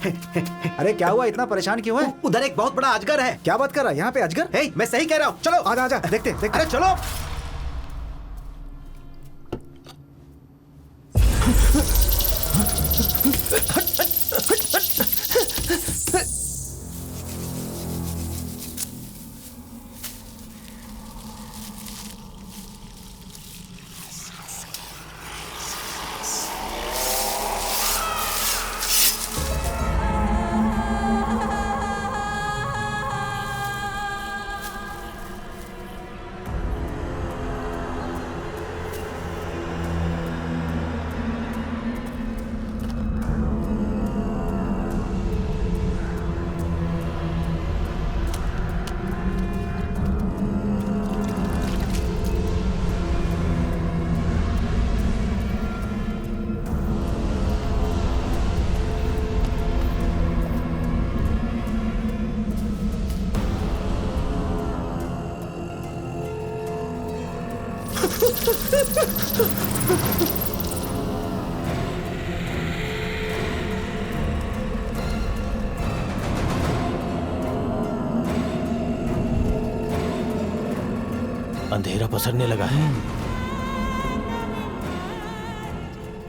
अरे क्या हुआ, इतना परेशान क्यों है? उधर एक बहुत बड़ा अजगर है। क्या बात कर रहा है? यहाँ पे अजगर? हे, मैं सही कह रहा हूँ, चलो आजा आजा, देखते देखते। अरे चलो। अंधेरा पसरने लगा है।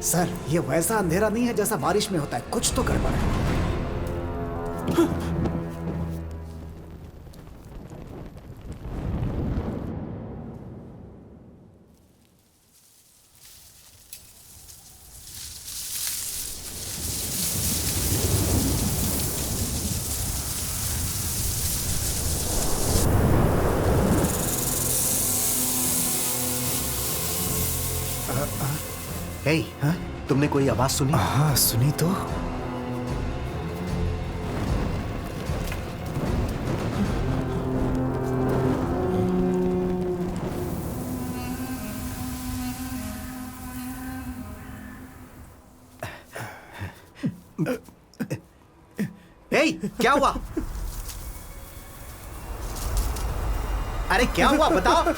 सर, ये वैसा अंधेरा नहीं है जैसा बारिश में होता है, कुछ तो गड़बड़ है। हे, तुमने कोई आवाज सुनी? हाँ, सुनी तो। हे, क्या हुआ? अरे क्या हुआ बताओ।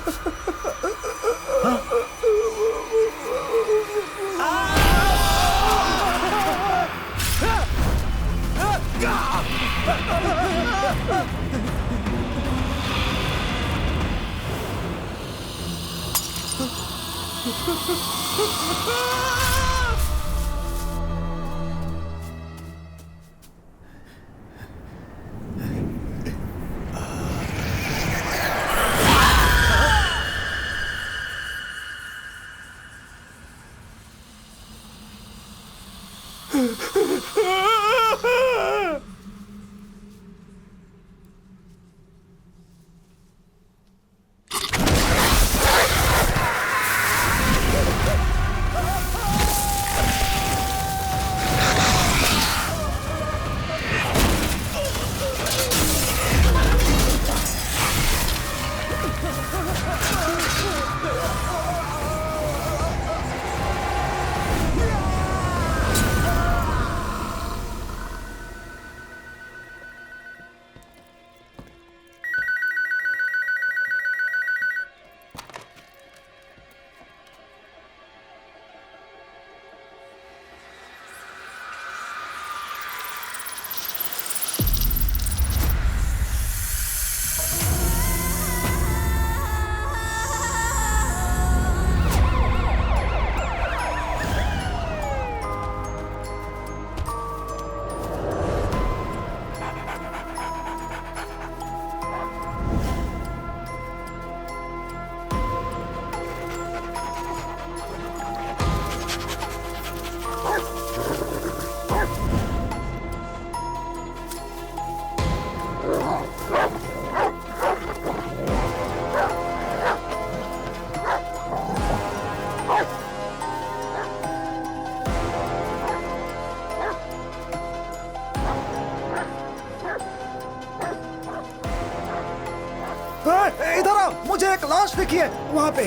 इधर आओ, मुझे एक लाश दिखी है वहां पे।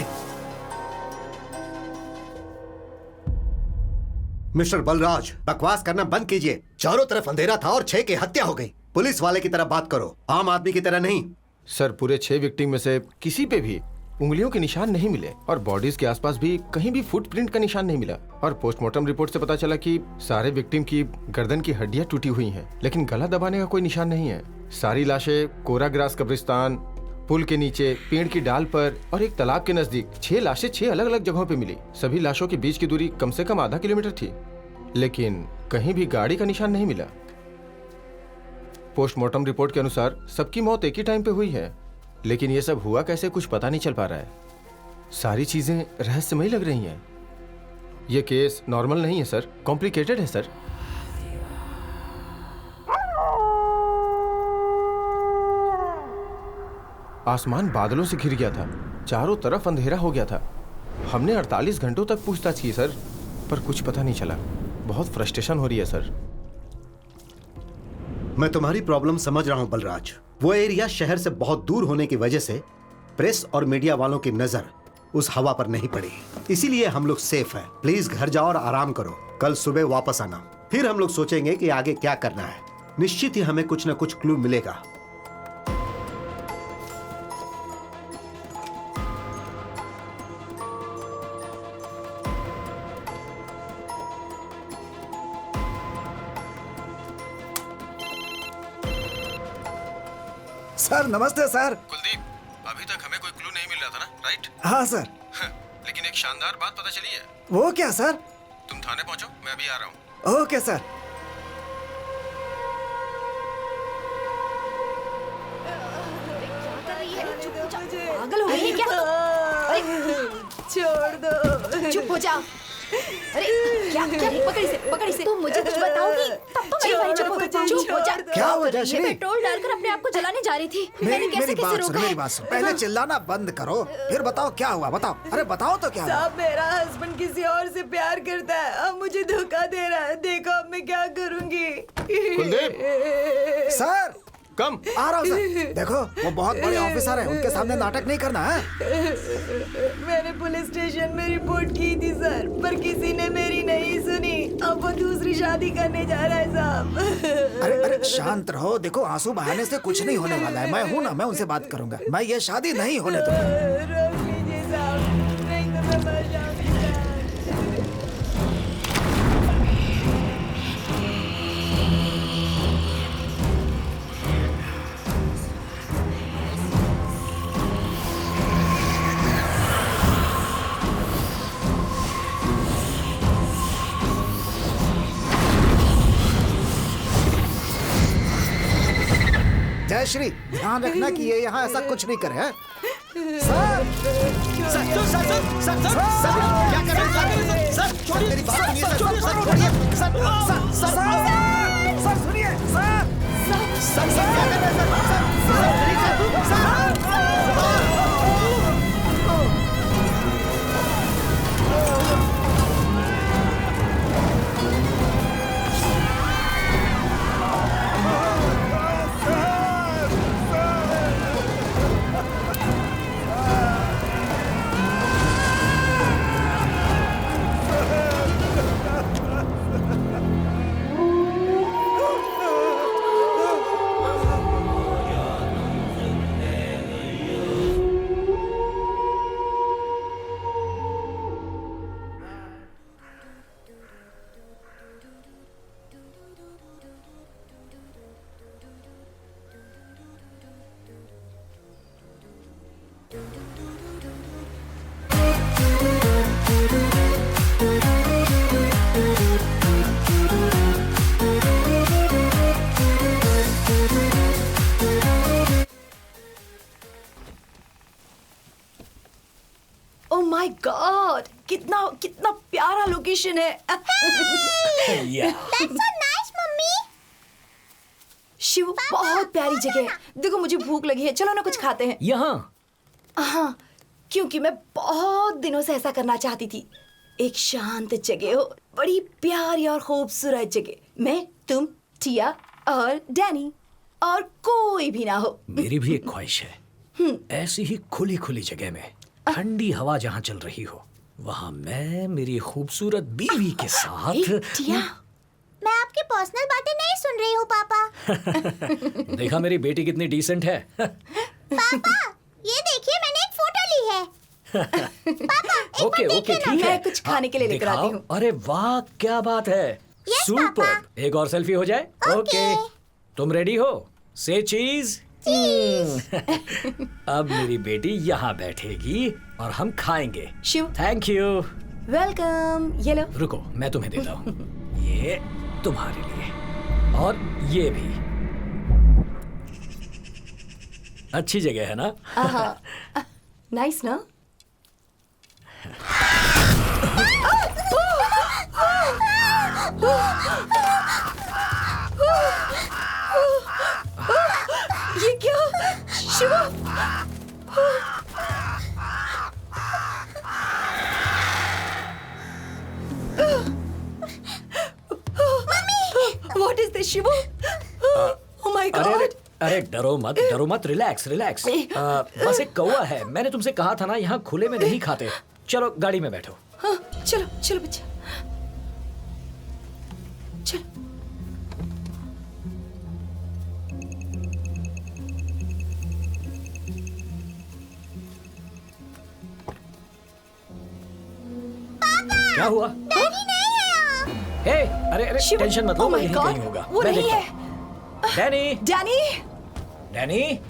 मिस्टर बलराज, बकवास करना बंद कीजिए। चारों तरफ अंधेरा था और 6 की हत्या हो गई। पुलिस वाले की तरह बात करो, आम आदमी की तरह नहीं। सर, पूरे 6 विक्टिम में से किसी पे भी उंगलियों के निशान नहीं मिले और बॉडीज के आसपास भी कहीं भी फुटप्रिंट का निशान नहीं मिला। और पोस्टमार्टम रिपोर्ट से पता चला कि सारे विक्टिम की गर्दन की हड्डियां टूटी हुई हैं, लेकिन गला दबाने का कोई निशान नहीं है। सारी लाशें कोरा ग्रास कब्रिस्तान, पुल के नीचे, पेड़ की डाल पर और एक तालाब के नजदीक 6 लाशें 6 अलग अलग जगहों पे मिली। सभी लाशों के बीच की दूरी कम से कम आधा किलोमीटर थी, लेकिन कहीं भी गाड़ी का निशान नहीं मिला। पोस्टमार्टम रिपोर्ट के अनुसार सबकी मौत एक ही टाइम पे हुई है, लेकिन ये सब हुआ कैसे कुछ पता नहीं चल पा रहा है। सारी चीजें रहस्यमयी लग रही हैं। ये केस नॉर्मल नहीं है सर, कॉम्प्लिकेटेड है सर। आसमान बादलों से घिर गया था, चारों तरफ अंधेरा हो गया था। हमने 48 घंटों तक पूछताछ की सर, पर कुछ पता नहीं चला। बहुत फ्रस्ट्रेशन हो रही है सर। मैं तुम्हारी प्रॉब्लम समझ रहा हूं बलराज। वो एरिया शहर से बहुत दूर होने की वजह से प्रेस और मीडिया वालों की नजर उस हवा पर नहीं पड़ी, इसीलिए हम लोग सेफ हैं। प्लीज घर जाओ और आराम करो, कल सुबह वापस आना, फिर हम लोग सोचेंगे कि आगे क्या करना है। निश्चित ही हमें कुछ न कुछ क्लू मिलेगा। सर नमस्ते सर। कुलदीप, अभी तक हमें कोई क्लू नहीं मिल रहा था ना, राइट? हाँ सर। लेकिन एक शानदार बात पता चली है। वो क्या सर? तुम थाने पहुंचो, मैं अभी आ रहा हूँ। Okay sir. पागल हो गई है क्या? छोड़ दो, चुप हो जाओ। अरे क्या क्या पकड़ी से तुम मुझे कुछ बताओगी तब तो मेरी चुप हो जा। क्या हुआ जयश्री? पेट्रोल डालकर अपने आप को जलाने जा रही थी। मैंने मेरी कैसे बात सुनो, रोका? मेरी बात सुनो। पहले चिल्लाना बंद करो, फिर बताओ क्या हुआ। बताओ, अरे बताओ तो क्या हुआ? साहब मेरा हस्बैंड किसी और से प्यार करता है, अब मुझे धोखा दे रहा है। देखो अब मैं क्या करूंगी। कुलदीप, सर कम। आ रहा हूँ सर। देखो वो बहुत बड़े ऑफिसर हैं, उनके सामने नाटक नहीं करना है। मैंने पुलिस स्टेशन में रिपोर्ट की थी सर, पर किसी ने मेरी नहीं सुनी। अब वो दूसरी शादी करने जा रहा है साहब। अरे अरे शांत रहो। देखो आंसू बहाने से कुछ नहीं होने वाला है। मैं हूँ ना, मैं उनसे बात करूंगा। मैं ये शादी नहीं होने दूंगा। रोक लीजिए साहब, नहीं तो मैं मर जाऊंगी साहब। जयश्री ध्यान रखना कि ये यहाँ ऐसा कुछ नहीं करे। हैं? सर क्या कर रहे हैं सर? सर मेरी बात सुनिए सर, सर छोड़िए सर, सर सुनिए सर। सर क्या कर रहे हैं सर? ओह माय गॉड, कितना कितना प्यारा लोकेशन है। शिव बहुत प्यारी जगह है। देखो मुझे भूख लगी है, चलो ना कुछ खाते हैं। यहाँ हाँ, क्योंकि मैं बहुत दिनों से ऐसा करना चाहती थी। एक शांत जगह हो, बड़ी प्यारी और खूबसूरत जगह। मैं, तुम, टिया और डैनी, और कोई भी ना हो। मेरी भी एक ख्वाहिश है, ऐसी ही खुली खुली जगह में ठंडी हवा जहाँ चल रही हो, वहाँ मैं मेरी खूबसूरत बीवी के साथ। टिया, मैं आपकी पर्सनल बातें नहीं सुन रही हूँ पापा। देखा मेरी बेटी कितनी डिसेंट है। पापा ये देखिए मैंने एक फोटो ली है। ओके ओके ठीक है। मैं कुछ खाने के लिए लेकर आती दिखाओ। हूँ। अरे वाह क्या बात है। सुपर। एक और सेल्फी हो जाए। ओके तुम रेडी हो? से चीज। अब मेरी बेटी यहाँ बैठेगी और हम खाएंगे। Shiv thank you. वेलकम, ये लो। रुको मैं तुम्हें देता हूँ। ये तुम्हारे लिए और ये भी। अच्छी जगह है ना? नाइस ना? ये क्या? Shiv What is this, Shivu? Oh my अरे अरे God! अरे डरो मत रिलैक्स रिलैक्स। बस एक कौवा है। मैंने तुमसे कहा था ना यहाँ खुले में नहीं खाते। चलो गाड़ी में बैठो। हाँ, चलो चलो बच्चा, चलो। क्या हुआ? हे अरे अरे शिव, टेंशन मत लो, oh my यहीं God, कहीं होगा। वो मैं नहीं देखता है। हूँ। Danny Danny, Danny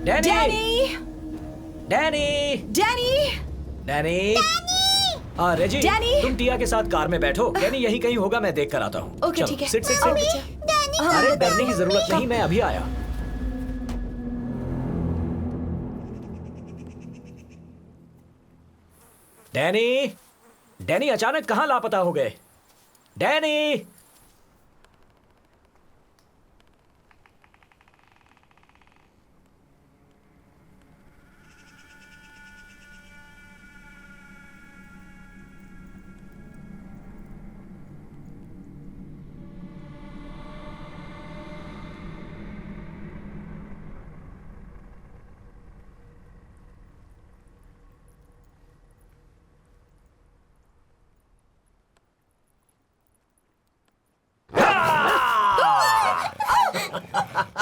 Danny Danny, Danny Danny, Danny Reji Danny. तुम टिया के साथ कार में बैठो। डैनी यहीं कहीं होगा, मैं देख कर आता हूँ। ओके चलो, ठीक है। सिट सिट आओ सिट। बच्चा। हाँ, अरे बताओ। डरने की जरूरत नहीं, मैं अभी आया। डैनी डैनी अचानक कहाँ लापता हो गए? डैनी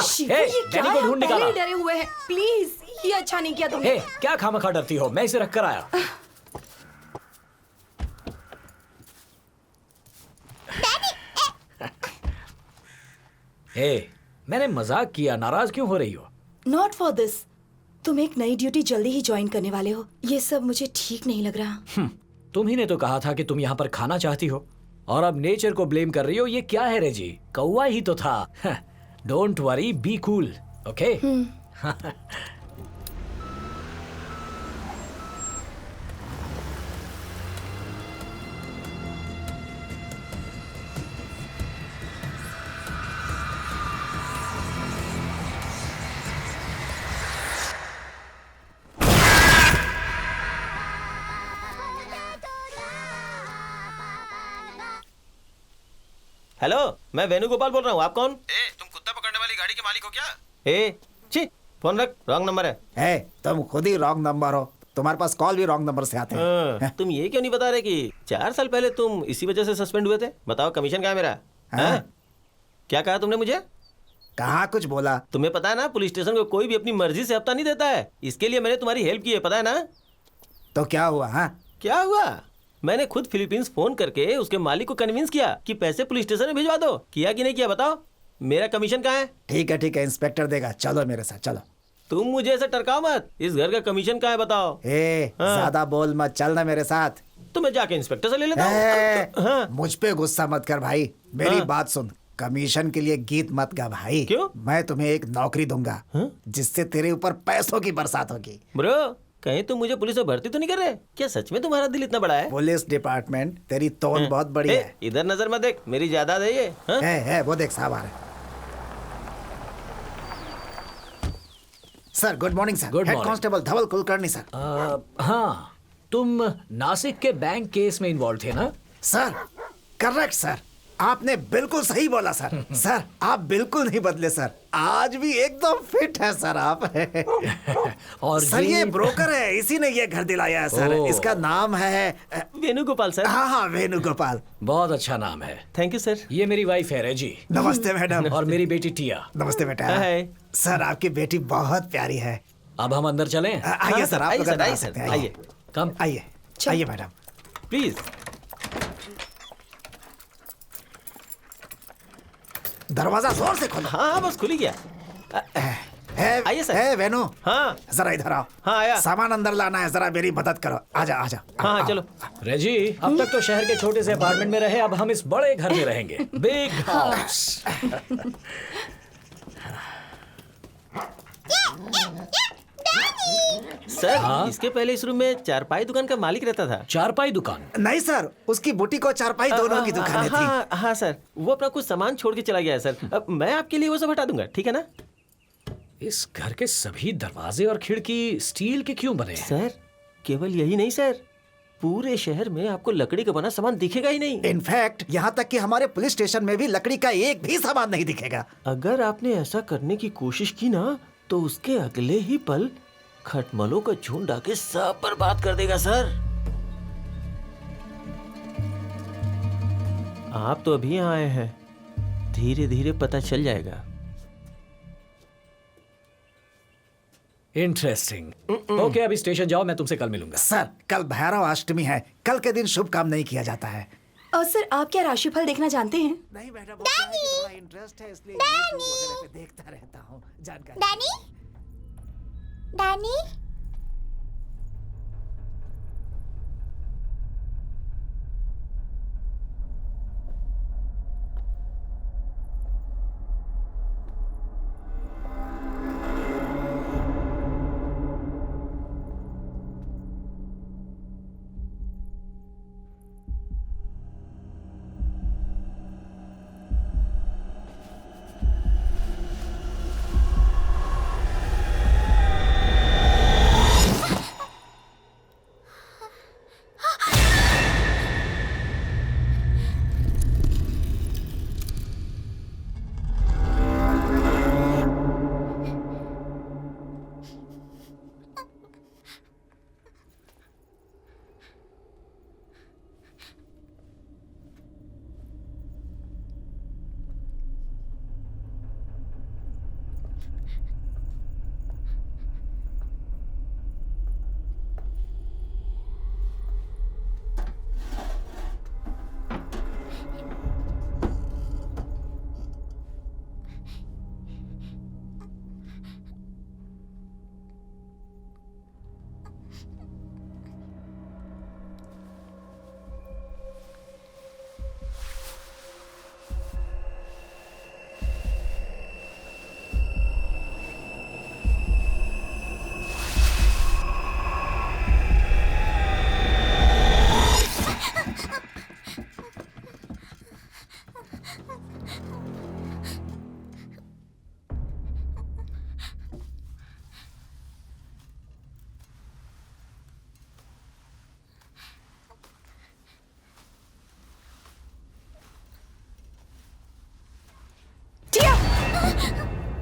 शिवू, हे, ये क्या डैनी को है? ढूंढ पहले निकाला। ही डरे हुए हैं। प्लीज, ये अच्छा नहीं किया तुमने। हे क्या खामखा डरती हो? मैं इसे रख कर आया। हे मैंने मजाक किया, नाराज क्यों हो रही हो? Not for this. तुम एक नई ड्यूटी जल्दी ही ज्वाइन करने वाले हो। ये सब मुझे ठीक नहीं लग रहा। तुम ही ने तो कहा था कि तुम यहाँ पर खाना चाहती हो और अब नेचर को ब्लेम कर रही हो। ये क्या है रेजी? कौवा ही तो था। Don't worry, be cool, okay? Hello, मैं वेणुगोपाल बोल रहा हूँ। आप कौन? तुम कुत्ता पकड़ने वाली गाड़ी के मालिक हो क्या? छी, फोन रख, रॉन्ग नंबर है। है तुम खुद ही रॉन्ग नंबर हो। तुम्हारे पास कॉल भी रॉन्ग नंबर से आते हैं। तुम ये क्यों नहीं बता रहे कि 4 साल पहले तुम इसी वजह से सस्पेंड हुए थे? बताओ कमीशन क्या है मेरा? हैं? क्या कहा तुमने मुझे? कहाँ कुछ बोला? तुम्हें पता है ना, पुलिस स्टेशन को कोई भी अपनी मर्जी से हफ्ता नहीं देता है। इसके लिए मैंने तुम्हारी हेल्प की है, पता है ना? तो क्या हुआ? हाँ, क्या हुआ? मैंने खुद फिलीपींस फोन करके उसके मालिक को कन्विंस किया कि पैसे पुलिस स्टेशन में भिजवा दो। किया कि नहीं किया बताओ? मेरा कमीशन कहाँ है? ठीक है, इंस्पेक्टर देगा। चलो मेरे साथ चलो। तुम मुझे ऐसे टरकाओ मत। इस घर का कमीशन कहाँ है बताओ? ज्यादा बोल मत, चलना मेरे साथ। तो मैं जाके इंस्पेक्टर से ले लेता ए, हूँ। हाँ। मुझ पे गुस्सा मत कर भाई। मेरी हाँ। बात सुन, कमीशन के लिए गीत मत गा भाई। क्यों? मैं तुम्हें एक नौकरी दूंगा जिससे तेरे ऊपर पैसों की बरसात होगी। ब्रो, कहीं तुम मुझे पुलिस में भर्ती तो नहीं कर रहे? क्या सच में तुम्हारा दिल इतना बड़ा है? पुलिस डिपार्टमेंट तेरी तोन बहुत बड़ी है। इधर नजर मत देख, मेरी जायदाद है ये। हाँ? है वो देख साहब आ रहे। Sir good morning sir. Good हेड morning. Constable Dhaval Kulkarni sir. हाँ तुम नासिक के बैंक केस में इन्वॉल्व थे ना? सर करेक्ट सर, आपने बिल्कुल सही बोला सर। सर आप बिल्कुल नहीं बदले सर, आज भी एकदम फिट है सर आप। और सर ये ब्रोकर है, इसी ने ये घर दिलाया है सर। ओह। इसका नाम है वेणुगोपाल सर। हाँ वेणुगोपाल। बहुत अच्छा नाम है। Thank you sir. ये मेरी वाइफ है रेजी नमस्ते मैडम। और मेरी बेटी टिया। नमस्ते बेटा। हाय। सर आपकी बेटी बहुत प्यारी है। अब हम अंदर चलें? आइए सर, आप आइए लोग सर, अंदर आ आइए सकते सर, हैं, आइए कम। आइए आइए मैडम। प्लीज। दरवाजा जोर से खोलो। हाँ हाँ, बस खुल ही गया। आइए सर। है वेनु, हाँ जरा इधर आओ। हाँ, आया। सामान अंदर लाना है, जरा मेरी मदद करो। आजा आजा। हाँ हाँ, चलो। रेजी, अब तक तो शहर के छोटे से अपार्टमेंट में रहे, अब हम इस बड़े घर में रहेंगे, बिग हाउस। सर, इसके पहले इस रूम में चारपाई दुकान का मालिक रहता था। चारपाई दुकान? नहीं सर, उसकी बुटीक और चारपाई दोनों की दुकानें थी। हाँ हाँ सर, वो अपना कुछ सामान छोड़ के चला गया है सर। अब मैं आपके लिए वो सब हटा दूंगा, ठीक है ना? इस घर के सभी दरवाजे और खिड़की स्टील के क्यों बने हैं? सर, केवल यही नहीं सर, पूरे शहर में आपको लकड़ी का बना सामान दिखेगा ही नहीं। इनफैक्ट यहाँ तक कि हमारे पुलिस स्टेशन में भी लकड़ी का एक भी सामान नहीं दिखेगा। अगर आपने ऐसा करने की कोशिश की ना, तो उसके अगले ही पल खटमलों का झुंड आके सब बर्बाद कर देगा सर। आप तो अभी यहाँ आए हैं, धीरे धीरे पता चल जाएगा। इंटरेस्टिंग। ओके, अभी स्टेशन जाओ, मैं तुमसे कल मिलूंगा। सर, कल भैरव अष्टमी है, कल के दिन शुभ काम नहीं किया जाता है। और सर, आप क्या राशिफल देखना जानते हैं? नहीं मैडम, वो क्या है कि थोड़ा इंटरेस्ट है, इसलिए YouTube वगैरह पे देखता रहता हूँ जानकारी। डैनी, डैनी,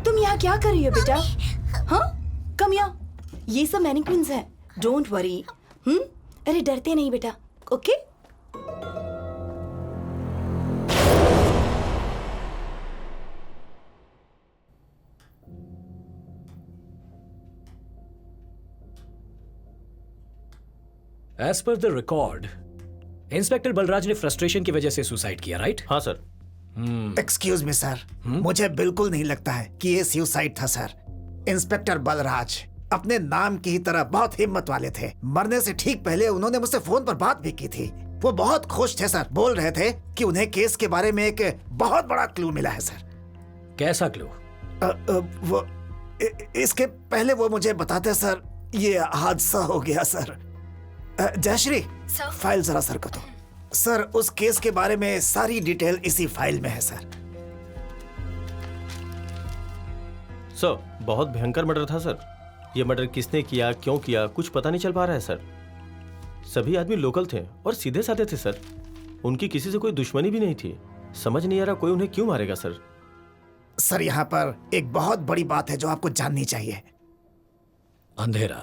तुम यहाँ क्या कर रही हो बेटा? हाँ, कम यहाँ। ये सब मैनिक्विन्स हैं, डोंट वरी। अरे डरते नहीं बेटा, okay? As per the record, inspector Balraj ने फ्रस्ट्रेशन की वजह से सुसाइड किया, राइट? हाँ सर। एक्सक्यूज मी सर, मुझे बिल्कुल नहीं लगता है कि ये सुसाइड था सर। इंस्पेक्टर बलराज अपने नाम की ही तरह बहुत हिम्मत वाले थे। मरने से ठीक पहले उन्होंने मुझसे फोन पर बात भी की थी। वो बहुत खुश थे सर, बोल रहे थे कि उन्हें केस के बारे में एक बहुत बड़ा क्लू मिला है सर। कैसा क्लू? वो इसके पहले वो मुझे बताते सर, ये हादसा हो गया सर। जयश्री, फाइल जरा सर को दो। सर, उस केस के बारे में सारी डिटेल इसी फाइल में है सर। सर, बहुत भयंकर मर्डर था सर। ये मर्डर किसने किया, क्यों किया, कुछ पता नहीं चल पा रहा है सर। सभी आदमी लोकल थे और सीधे साधे थे सर। उनकी किसी से कोई दुश्मनी भी नहीं थी। समझ नहीं आ रहा कोई उन्हें क्यों मारेगा सर। सर, यहाँ पर एक बहुत बड़ी बात है जो आपको जाननी चाहिए। अंधेरा।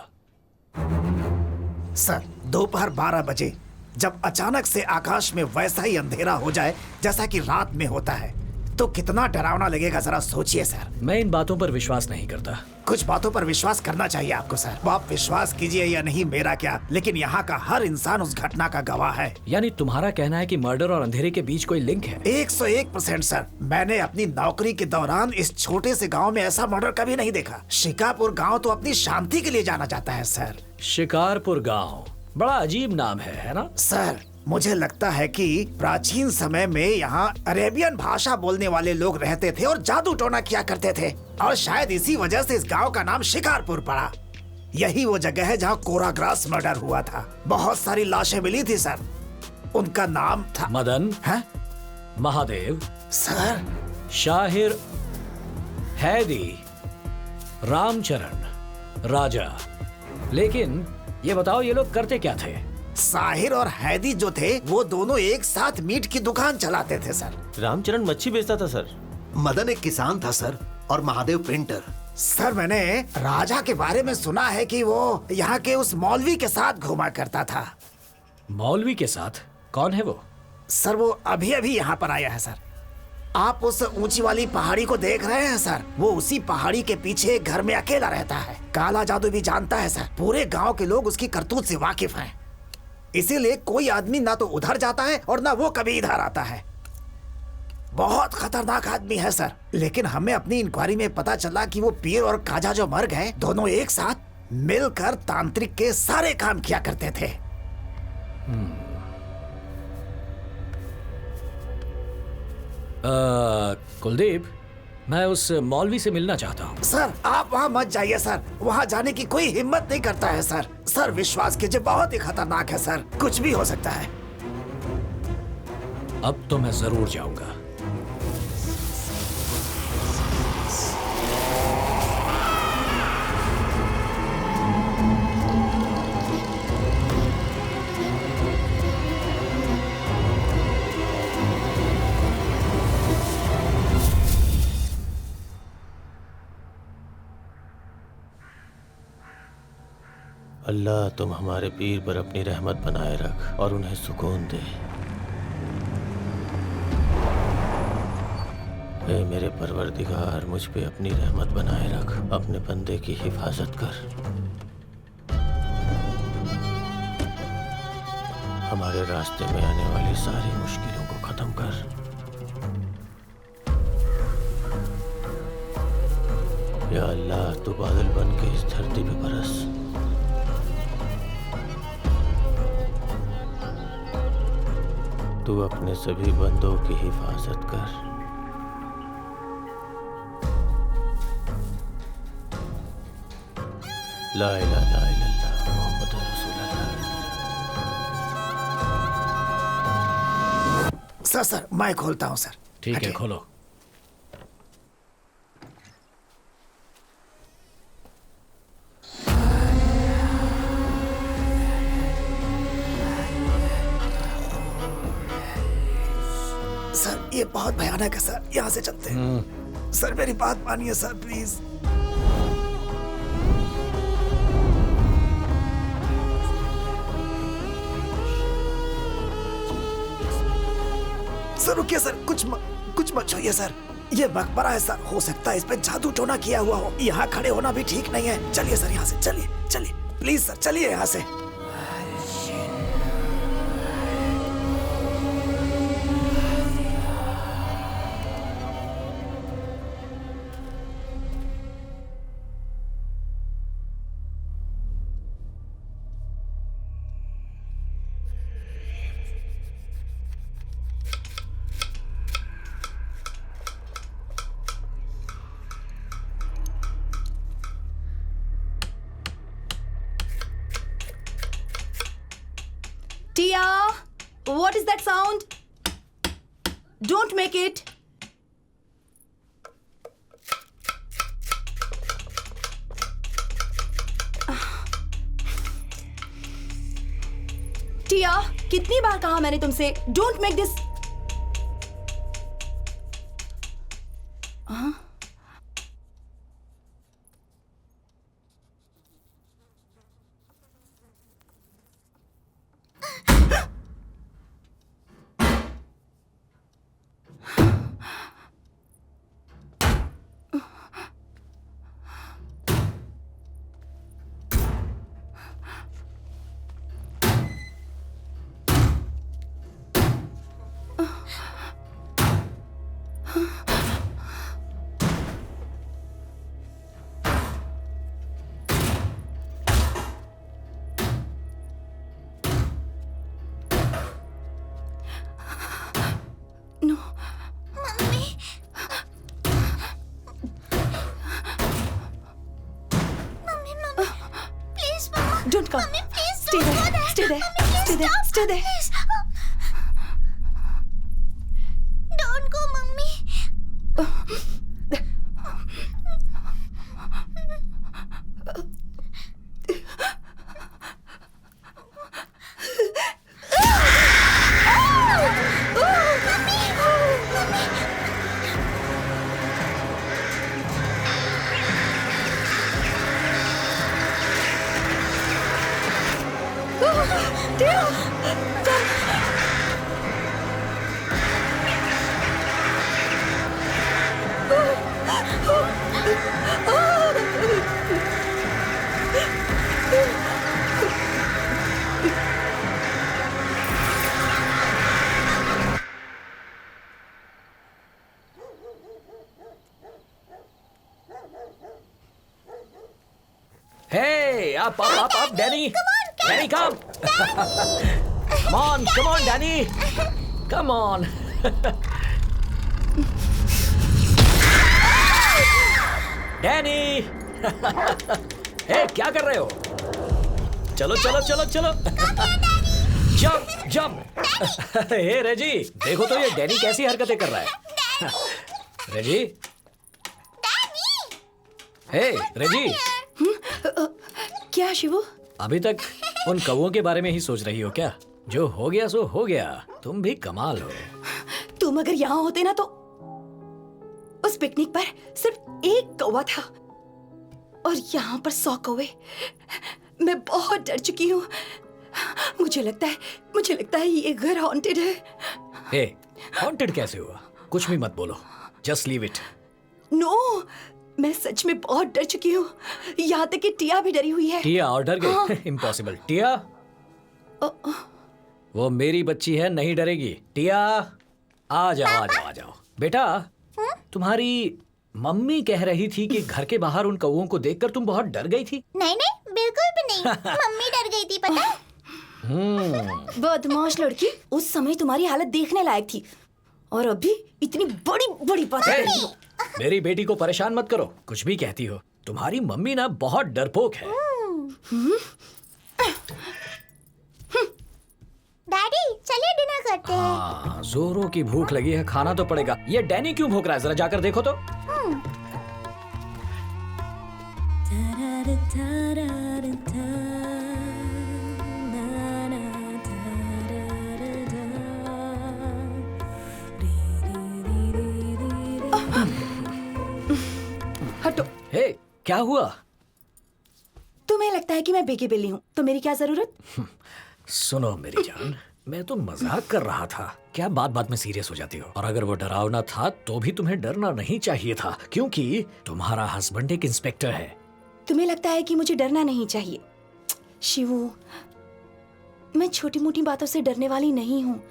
सर, दोपहर 12 बजे जब अचानक से आकाश में वैसा ही अंधेरा हो जाए जैसा कि रात में होता है, तो कितना डरावना लगेगा, जरा सोचिए सर। मैं इन बातों पर विश्वास नहीं करता। कुछ बातों पर विश्वास करना चाहिए आपको सर। वो आप विश्वास कीजिए या नहीं, मेरा क्या, लेकिन यहाँ का हर इंसान उस घटना का गवाह है। यानी तुम्हारा कहना है कि मर्डर और अंधेरे के बीच कोई लिंक है? 101% सर। मैंने अपनी नौकरी के दौरान इस छोटे से गांव में ऐसा मर्डर कभी नहीं देखा। शिकारपुर गांव तो अपनी शांति के लिए जाना जाता है सर। शिकारपुर गांव, बड़ा अजीब नाम है ना सर? मुझे लगता है कि प्राचीन समय में यहाँ अरेबियन भाषा बोलने वाले लोग रहते थे और जादू टोना किया करते थे, और शायद इसी वजह से इस गांव का नाम शिकारपुर पड़ा। यही वो जगह है जहाँ कोराग्रास मर्डर हुआ था। बहुत सारी लाशें मिली थी सर। उनका नाम था मदन, है? महादेव, सर शाहिर, हैदी, रामचरण, राजा। लेकिन ये बताओ, ये लोग करते क्या थे? साहिर और हैदी जो थे वो दोनों एक साथ मीट की दुकान चलाते थे सर। रामचरण मच्छी बेचता था सर। मदन एक किसान था सर, और महादेव पेंटर। सर मैंने राजा के बारे में सुना है कि वो यहाँ के उस मौलवी के साथ घूमा करता था। मौलवी के साथ? कौन है वो? सर वो अभी अभी यहाँ पर आया है सर। आप उस ऊंची वाली पहाड़ी को देख रहे हैं सर? वो उसी पहाड़ी के पीछे एक घर में अकेला रहता है। काला जादू भी जानता है सर। पूरे गांव के लोग उसकी करतूत से वाकिफ हैं। इसीलिए कोई आदमी ना तो उधर जाता है और ना वो कभी इधर आता है। बहुत खतरनाक आदमी है सर। लेकिन हमें अपनी इंक्वायरी में पता चला कि वो पीर और काजा जो मर गए, दोनों एक साथ मिलकर तांत्रिक के सारे काम किया करते थे। कुलदीप, मैं उस मौलवी से मिलना चाहता हूँ। सर आप वहाँ मत जाइए सर। वहाँ जाने की कोई हिम्मत नहीं करता है सर। सर विश्वास कीजिए, बहुत ही खतरनाक है सर। कुछ भी हो सकता है। अब तो मैं जरूर जाऊंगा। अल्लाह तुम हमारे पीर पर अपनी रहमत बनाए रख और उन्हें सुकून दे। ए मेरे परवरदिगार, मुझ पे अपनी रहमत बनाए रख, अपने बंदे की हिफाजत कर। हमारे रास्ते में आने वाली सारी मुश्किलों को खत्म कर। या अल्लाह, तू बादल बन के इस धरती पे बरस। तू अपने सभी बंदों की हिफाजत कर। ला इलाहा इल्लल्लाह मुहम्मद रसूलुल्लाह। सर मैं खोलता हूँ सर। ठीक है, हटिए। खोलो। सर ये बहुत भयानक है सर। यहाँ से चलते हैं। सर मेरी बात मानिए सर, प्लीज। सर रुकिए सर, कुछ मत छूइए सर। ये मकबरा है सर। हो सकता है इस पे जादू टोना किया हुआ हो। यहाँ खड़े होना भी ठीक नहीं है। चलिए सर यहाँ से, चलिए प्लीज सर, चलिए यहाँ से। Tia, what is that sound? Don't make it. टिया, कितनी बार कहा मैंने तुमसे, don't make this. Stay there. Stay there. Stay there. Stay there. Don't go, mummy. Hey, up, Danny. Danny, come. Come on, Danny. Come on. Danny. Hey, क्या कर रहे हो? चलो। Jump. हे रेजी, देखो तो ये डैनी कैसी हरकतें कर रहा है। रेजी। हे रेजी। क्या शिवू? अभी तक उन कौवों के बारे में ही सोच रही हो क्या? जो हो गया सो हो गया। तुम भी कमाल हो। तुम अगर यहाँ होते ना तो उस पिकनिक पर सिर्फ एक कौवा था और यहाँ पर 100 कौवे। मैं बहुत डर चुकी हूँ। मुझे लगता है ये घर हॉन्टेड है। हे, हॉन्टेड कैसे हुआ? कुछ भी मत बोलो। Just leave it. नो, मैं सच में बहुत डर चुकी हूँ। यहाँ तक कि टिया भी डरी हुई है। टिया और डर गई? इम्पॉसिबल। टिया वो मेरी बच्ची है, नहीं डरेगी। टिया आ जाओ। बेटा, तुम्हारी मम्मी कह रही थी कि घर के बाहर उन कौवों को देखकर तुम बहुत डर गई थी। नहीं, बिल्कुल भी नहीं। मम्मी डर गई थी, पता है? बदमाश लड़की, उस समय तुम्हारी हालत देखने लायक थी और अभी इतनी बड़ी बात कर रही हो। मेरी बेटी को परेशान मत करो। कुछ भी कहती हो। तुम्हारी मम्मी ना बहुत डरपोक है। डैडी, चलिए डिनर करते हैं। हाँ, जोरों की भूख लगी है, खाना तो पड़ेगा। ये डैनी क्यों भूख रहा है? जरा जाकर देखो तो। हटो। हे, क्या हुआ? तुम्हें लगता है कि मैं बेकी बिल्ली हूँ तो मेरी क्या जरूरत? सुनो मेरी जान, मैं तो मजाक कर रहा था। क्या बात में सीरियस हो जाती हो? और अगर वो डरावना था तो भी तुम्हें डरना नहीं चाहिए था, क्योंकि तुम्हारा हस्बैंड एक इंस्पेक्टर है। तुम्हें लगता है कि मुझे डरना नहीं चाहिए? शिवू, मैं छोटी मोटी बातों से डरने वाली नहीं हूँ,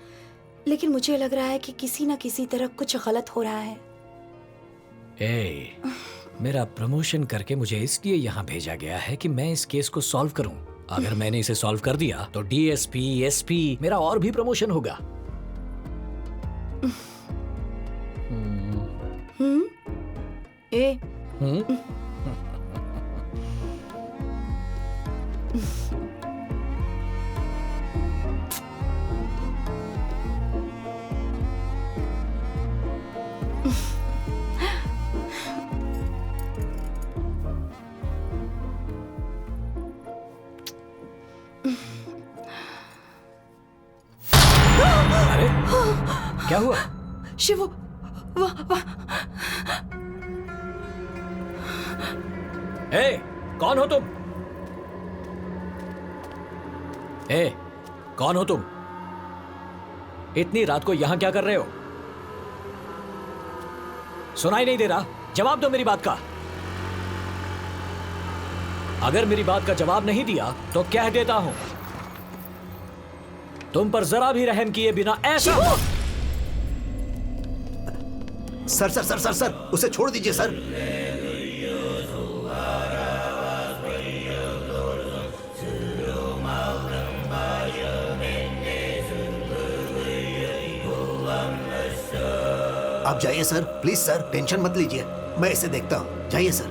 लेकिन मुझे लग रहा है कि किसी न किसी तरह कुछ गलत हो रहा है। मेरा प्रमोशन करके मुझे इसलिए यहाँ भेजा गया है कि मैं इस केस को सॉल्व करूं। अगर मैंने इसे सॉल्व कर दिया तो डीएसपी, एसपी, मेरा और भी प्रमोशन होगा। अरे क्या हुआ? शिवू, कौन हो तुम? कौन हो तुम? इतनी रात को यहां क्या कर रहे हो? सुनाई नहीं दे रहा? जवाब दो मेरी बात का। अगर मेरी बात का जवाब नहीं दिया तो कह देता हूं, तुम पर जरा भी रहम किए बिना ऐसा। सर, उसे छोड़ दीजिए सर। आप जाइए सर, प्लीज सर, टेंशन मत लीजिए, मैं इसे देखता हूं। जाइए सर।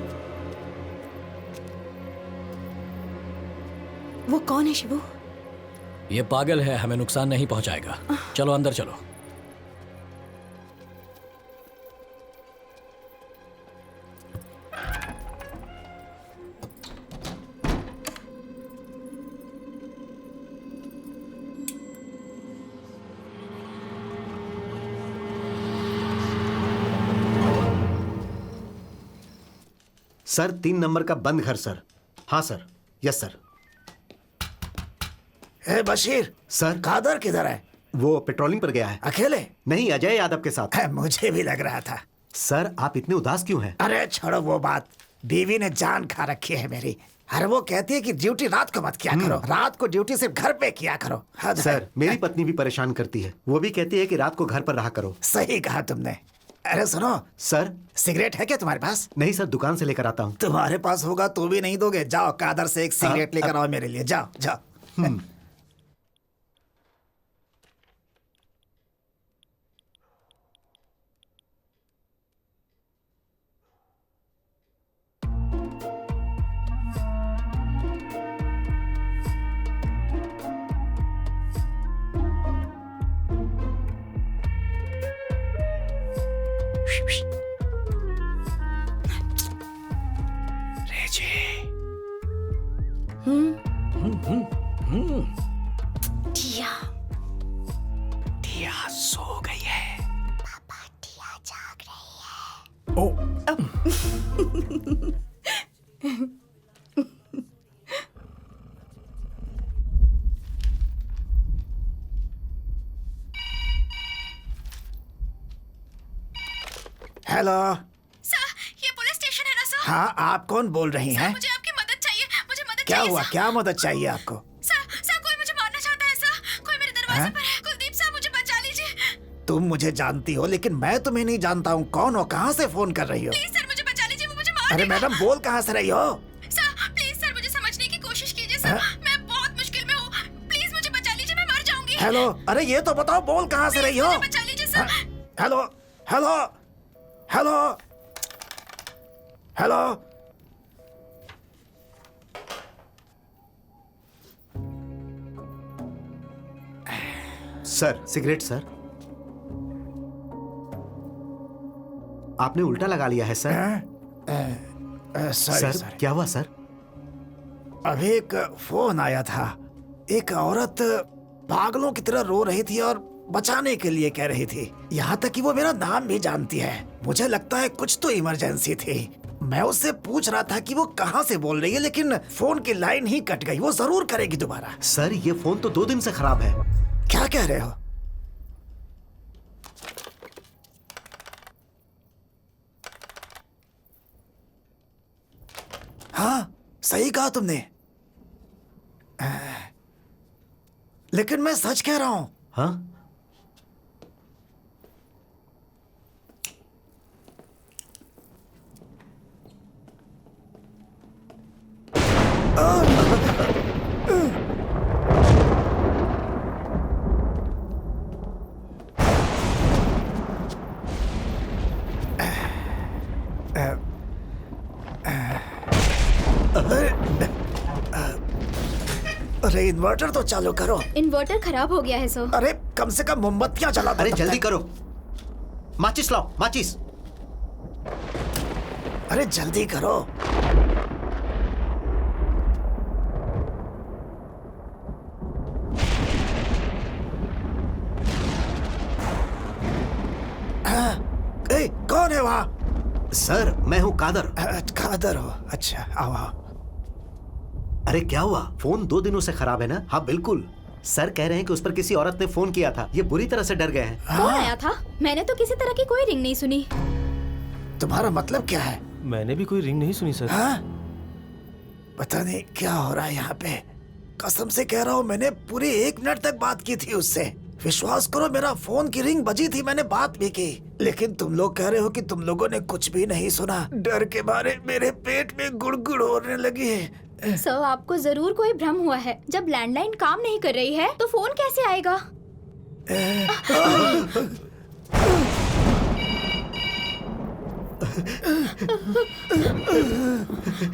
वो कौन है शिवू? ये पागल है, हमें नुकसान नहीं पहुंचाएगा। चलो अंदर चलो। सर 3 नंबर का बंद घर सर। हाँ सर। Yes sir. ए बशीर, सर कादर किधर है? वो पेट्रोलिंग पर गया है। अकेले? नहीं, अजय यादव के साथ। मुझे भी लग रहा था। सर आप इतने उदास क्यों हैं? अरे छोड़ो वो बात, बीवी ने जान खा रखी है मेरी। अरे वो कहती है कि ड्यूटी रात को मत किया करो, रात को ड्यूटी सिर्फ घर पे किया करो। हद है। सर मेरी पत्नी भी परेशान करती है, वो भी कहती है कि रात को घर पर रहा करो। सही कहा तुमने। अरे सुनो सर। सिगरेट है क्या तुम्हारे पास? नहीं सर, दुकान से लेकर आता हूँ। तुम्हारे पास होगा तो भी नहीं दोगे? जाओ कादर से एक सिगरेट लेकर आओ मेरे लिए, जाओ जाओ। टिया, टिया सो गई है। पापा टिया जाग रही है। ओ, हेलो। सर, ये पुलिस स्टेशन है ना सर? हाँ, आप कौन बोल रही हैं? मुझे आपकी मदद चाहिए, मुझे मदद क्या चाहिए हुआ? सर। क्या मदद चाहिए आपको? सर कोई मुझे मारना चाहता है सर, कोई मेरे दरवाजे पर है। कुलदीप सर मुझे बचा लीजिए। तुम मुझे जानती हो लेकिन मैं तुम्हें नहीं जानता हूँ। कौन हो? कहाँ से फोन कर रही हो? प्लीज सर मुझे बचा लीजिए, वो मुझे मार अरे देगा। मैडम, बोल कहाँ से रही हो? सर प्लीज सर मुझे समझने की कोशिश कीजिए सर, मैं बहुत मुश्किल में हूँ। प्लीज मुझे बचा लीजिए, मैं मर जाऊंगी। हेलो, अरे ये तो बताओ, बोल कहाँ से रही हो? मुझे बचा लीजिए sir. Hello hello hello hello. Sir cigarette sir. आपने उल्टा लगा लिया है सर। Sorry sir sorry. क्या हुआ सर? अभी एक फोन आया था। एक औरत पागलों की तरह रो रही थी और बचाने के लिए कह रही थी। यहाँ तक कि वो मेरा नाम भी जानती है। मुझे लगता है कुछ तो इमरजेंसी थी। मैं उससे पूछ रहा था कि वो कहाँ से बोल रही है, लेकिन फोन की लाइन ही कट गई। वो जरूर करेगी दोबारा। सर ये फोन तो 2 दिन से खराब है। क्या कह रहे हो? हाँ, सही कहा तुमने। लेकिन मैं सच कह रहा हूं। हाँ अरे इन्वर्टर तो चालू करो। इन्वर्टर खराब हो गया है सर। अरे कम से कम मोमबत्तियां जला दो। अरे तब जल्दी तक। करो, माचिस लाओ, माचिस। अरे जल्दी करो। ए, कौन है वहाँ? सर मैं हूँ कादर। कादर हो? अच्छा, आओ आओ। अरे क्या हुआ? फोन 2 दिनों से खराब है ना? हाँ बिल्कुल। सर कह रहे हैं कि उस पर किसी औरत ने फोन किया था। ये बुरी तरह से डर गए हैं। कौन आया था? मैंने तो किसी तरह की कोई रिंग नहीं सुनी। तुम्हारा मतलब क्या है? मैंने भी कोई रिंग नहीं सुनी सर। हाँ? पता नहीं क्या हो रहा है यहाँ पे। कसम से कह रहा हूँ, मैंने पूरे 1 मिनट तक बात की थी उससे। विश्वास करो, मेरा फोन की रिंग बजी थी, मैंने बात भी की। लेकिन तुम लोग कह रहे हो कि तुम लोगों ने कुछ भी नहीं सुना। डर के मारे मेरे पेट में गुड़गुड़ होने लगी है। सर आपको जरूर कोई भ्रम हुआ है। जब लैंडलाइन काम नहीं कर रही है तो फोन कैसे आएगा?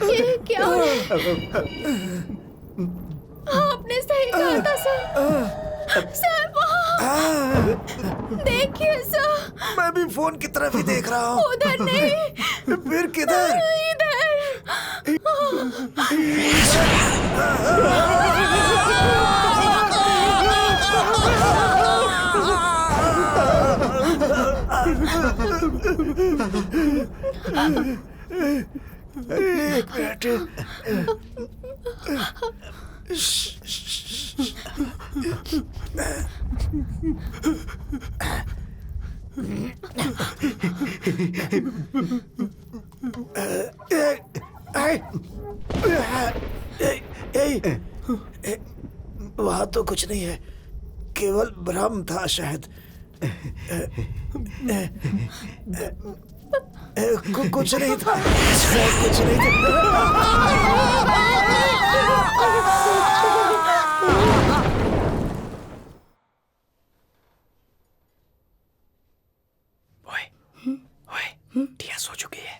ये क्या? आप आपने सही कहा था सर। सर वहाँ देखिए सर। मैं भी फोन की तरफ ही देख रहा हूँ। उधर नहीं, फिर किधर? इधर। एक मिनट। वहां तो कुछ नहीं है, केवल भ्रम था शायद। कुछ नहीं था, कुछ नहीं ओए, टिया सो चुकी है।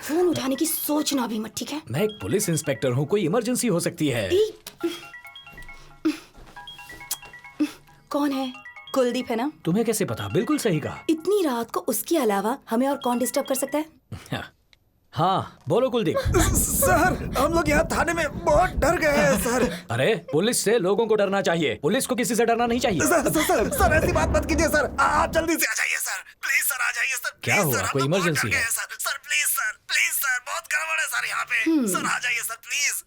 फोन उठाने की सोचना भी मत, ठीक है? मैं एक पुलिस इंस्पेक्टर हूँ, कोई इमरजेंसी हो सकती है। कौन है? कुलदीप है ना? तुम्हें कैसे पता? बिल्कुल सही कहा। इतनी रात को उसके अलावा हमें और कौन डिस्टर्ब कर सकता है? हाँ बोलो कुलदीप। सर, हम लोग यहाँ थाने में बहुत डर गए हैं सर। अरे पुलिस से लोगों को डरना चाहिए, पुलिस को किसी से डरना नहीं चाहिए। सर ऐसी बात मत कीजिए सर। आप जल्दी से आ जाइए सर, प्लीज सर, आ जाइए सर। क्या हुआ? कोई इमरजेंसी है? सर प्लीज सर, बहुत गड़बड़ है सर यहाँ पे। सर आ जाइए सर, प्लीज सर।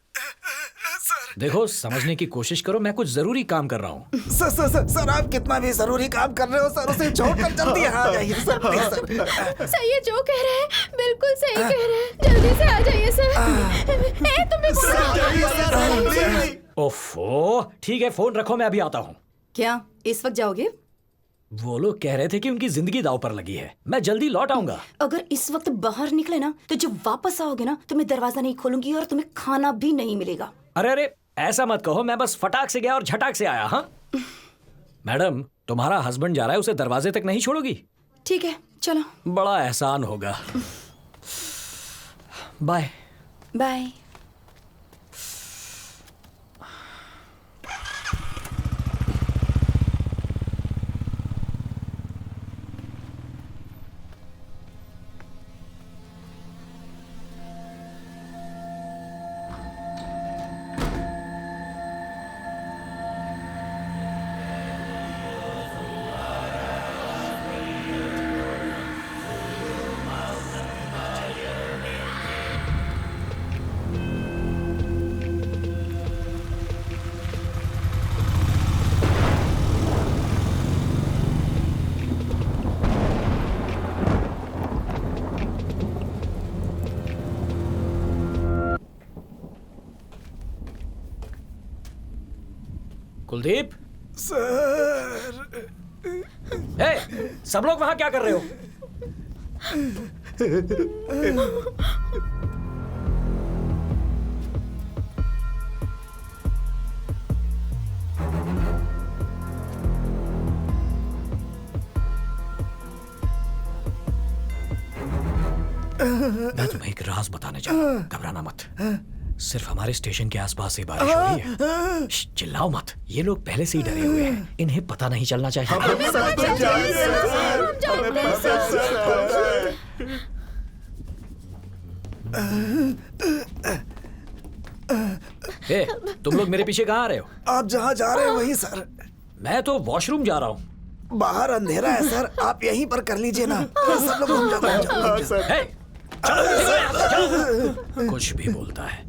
देखो, समझने की कोशिश करो, मैं कुछ जरूरी काम कर रहा हूँ। सर आप कितना भी जरूरी काम कर रहे हो सर, उसे छोड़कर जल्दी यहाँ आ जाइए सर, प्लीज सर। सही है जो कह रहे हैं, बिल्कुल सही कह रहे हैं। जल्दी से आ जाइए सर। तुम भी ओफो, ठीक है, फोन रखो, मैं अभी आता हूँ। क्या इस वक्त जाओगे? वो लोग कह रहे थे कि उनकी जिंदगी दांव पर लगी है, मैं जल्दी लौट आऊंगा। अगर इस वक्त बाहर निकले ना, तो जब वापस आओगे ना, तो मैं दरवाजा नहीं खोलूंगी और तुम्हें खाना भी नहीं मिलेगा। अरे ऐसा मत कहो, मैं बस फटाक से गया और झटाक से आया। हाँ मैडम, तुम्हारा हस्बैंड जा रहा है, उसे दरवाजे तक नहीं छोड़ोगी? ठीक है, चलो। बड़ा एहसान होगा। Bye bye. कुलदीप। सर सब लोग वहां क्या कर रहे हो? मैं तुम्हें एक राज बताने जा रहा हूं, घबराना मत। सिर्फ हमारे स्टेशन के आसपास ही बारिश हो रही है। चिल्लाओ मत, ये लोग पहले से ही डरे हुए हैं, इन्हें पता नहीं चलना चाहिए। तुम लोग मेरे पीछे कहाँ आ रहे हो? आप जहाँ जा रहे हैं वहीं सर। मैं तो वॉशरूम जा रहा हूँ। बाहर अंधेरा है सर, आप यहीं पर कर लीजिए ना। सब लोग घूम जाते हैं। कुछ भी बोलता है।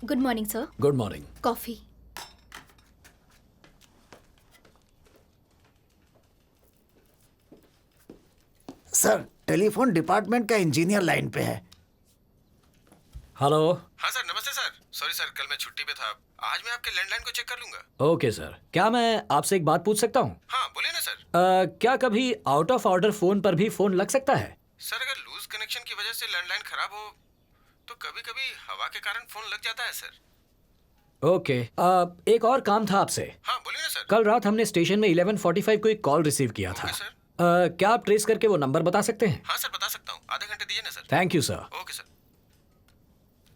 Good morning sir. Good morning. Coffee. Sir, telephone department का इंजीनियर लाइन पे है। हेलो। हाँ सर, नमस्ते सर। सॉरी सर, कल मैं छुट्टी पे था। आज मैं आपके लैंडलाइन को चेक कर लूंगा। ओके सर, क्या मैं आपसे एक बात पूछ सकता हूँ? हाँ बोलिए ना सर। क्या कभी आउट ऑफ ऑर्डर फोन पर भी फोन लग सकता है? सर अगर लूज कनेक्शन की वजह से लैंडलाइन खराब हो तो कभी कभी हवा के कारण फोन लग जाता है सर। ओके। एक और काम था आपसे। हाँ बोलिए ना सर। कल रात हमने स्टेशन में 11:45 को एक कॉल रिसीव किया था। Okay sir. क्या आप ट्रेस करके वो नंबर बता सकते हैं? हाँ सर बता सकता हूँ, आधे घंटे दिए ना sir. Thank you sir. Okay sir.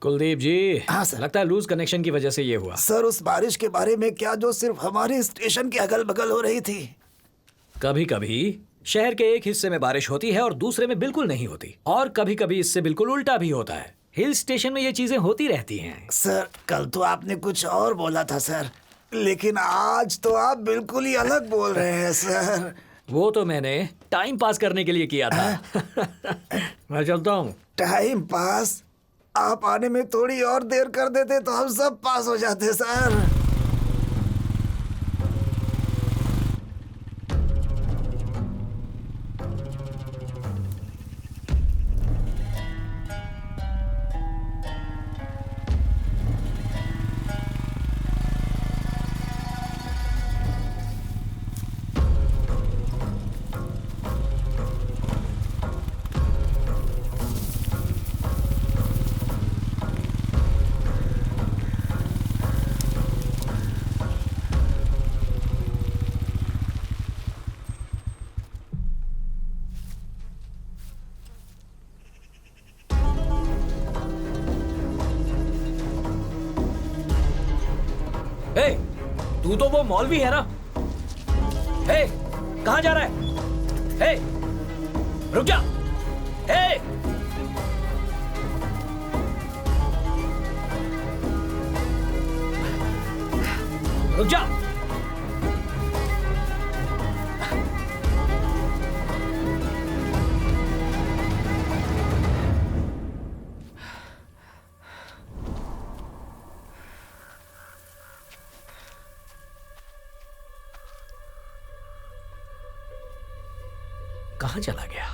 Kuldeep ji. हाँ, सर। लगता है लूज कनेक्शन की वजह से ये हुआ। सर, उस बारिश के बारे में क्या जो सिर्फ हमारे स्टेशन के अगल बगल हो रही थी? कभी कभी शहर के एक हिस्से में बारिश होती है और दूसरे में बिल्कुल नहीं होती, और कभी कभी इससे बिल्कुल उल्टा भी होता है। हिल स्टेशन में ये चीजें होती रहती हैं। सर, कल तो आपने कुछ और बोला था सर, लेकिन आज तो आप बिल्कुल ही अलग बोल रहे हैं सर। वो तो मैंने टाइम पास करने के लिए किया था। मैं चलता हूँ। Time pass? आप आने में थोड़ी और देर कर देते तो हम सब पास हो जाते सर। हे, तू तो वो मौलवी है ना? हे, कहाँ जा रहा है? हे, रुक जा। हे, रुक जा। कहाँ चला गया?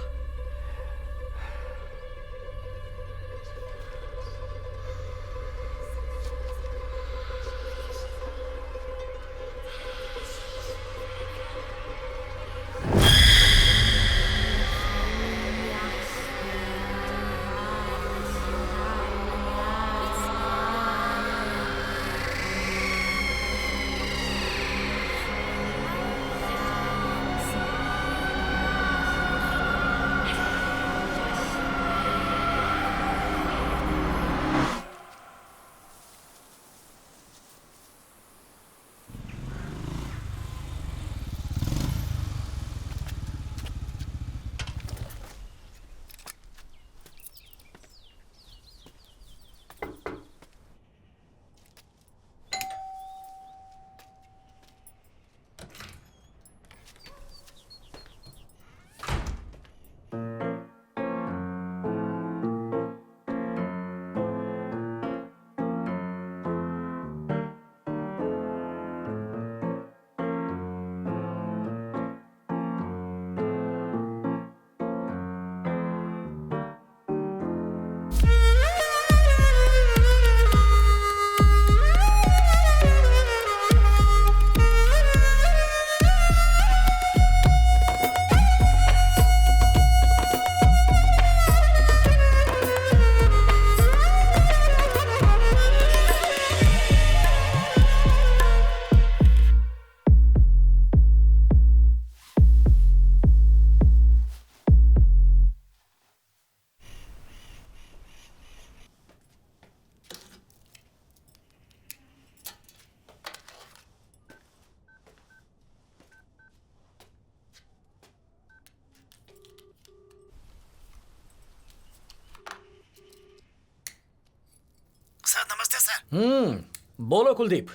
बोलो कुलदीप।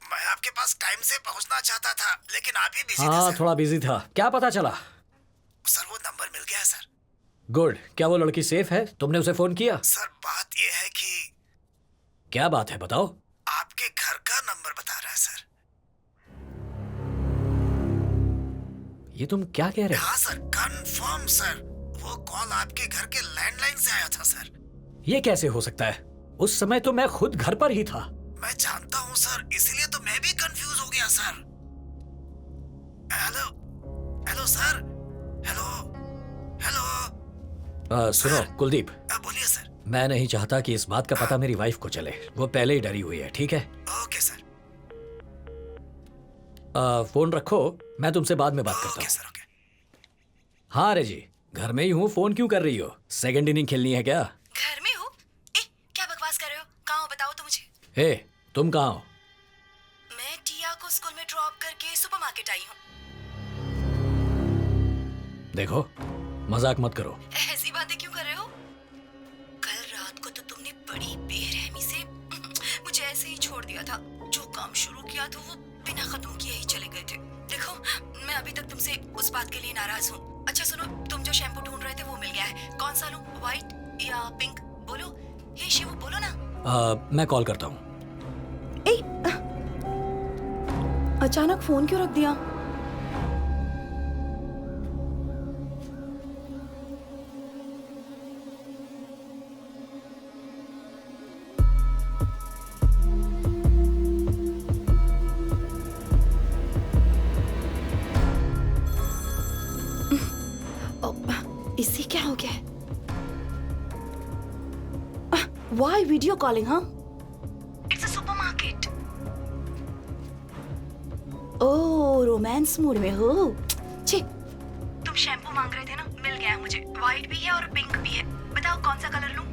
मैं आपके पास टाइम से पहुंचना चाहता था, लेकिन आप ही बिजी थे हाँ, सर। थोड़ा बिजी था। क्या पता चला? सर वो नंबर मिल गया है सर। गुड। क्या वो लड़की सेफ है? तुमने उसे फोन किया? सर बात ये है कि क्या बात है, बताओ। आपके घर का नंबर बता रहा है सर। ये तुम क्या कह रहे हो? हाँ सर, कंफर्म सर। वो कॉल आपके घर के लैंडलाइन से आया था सर। ये कैसे हो सकता है? उस समय तो मैं खुद घर पर ही था। मैं जानता हूँ सर, इसलिए तो मैं भी कंफ्यूज हो गया sir. Hello hello sir, hello hello. सुनो कुलदीप, बोलिए सर। मैं नहीं चाहता कि इस बात का पता मेरी वाइफ को चले। वो पहले ही डरी हुई है, ठीक है? Okay sir. फोन रखो, मैं तुमसे बाद में बात करता ओके हूँ। Sir, okay. हाँ रेजी, घर में ही हूँ। फोन क्यों कर रही हो? सेकंड इनिंग खेलनी है क्या? घर में हो? क्या बकवास कर रहे हो? कहाँ हो बताओ तो मुझे। हे, तुम कहाँ हो? मैं टिया को स्कूल में ड्रॉप करके सुपरमार्केट आई हूँ। देखो, मजाक मत करो। ऐसी बातें क्यों कर रहे हो? कल रात को तो तुमने बड़ी बेरहमी से मुझे ऐसे ही छोड़ दिया था। जो काम शुरू किया था वो बिना खत्म किए ही चले गए थे। देखो, मैं अभी तक तुमसे उस बात के लिए नाराज हूँ। अच्छा सुनो, तुम जो शैम्पू ढूंढ रहे थे वो मिल गया है। कौन सा लूं, व्हाइट या पिंक? बोलो। हे शिव, बोलो ना। मैं कॉल करता हूँ। अचानक फोन क्यों रख दिया? इससे क्या हो गया? Why video calling, huh? It's a supermarket. Oh, romance mood में हो। छी, तुम शैम्पू मांग रहे थे ना, मिल गया है मुझे। व्हाइट भी है और पिंक भी है। बताओ कौन सा कलर लूं?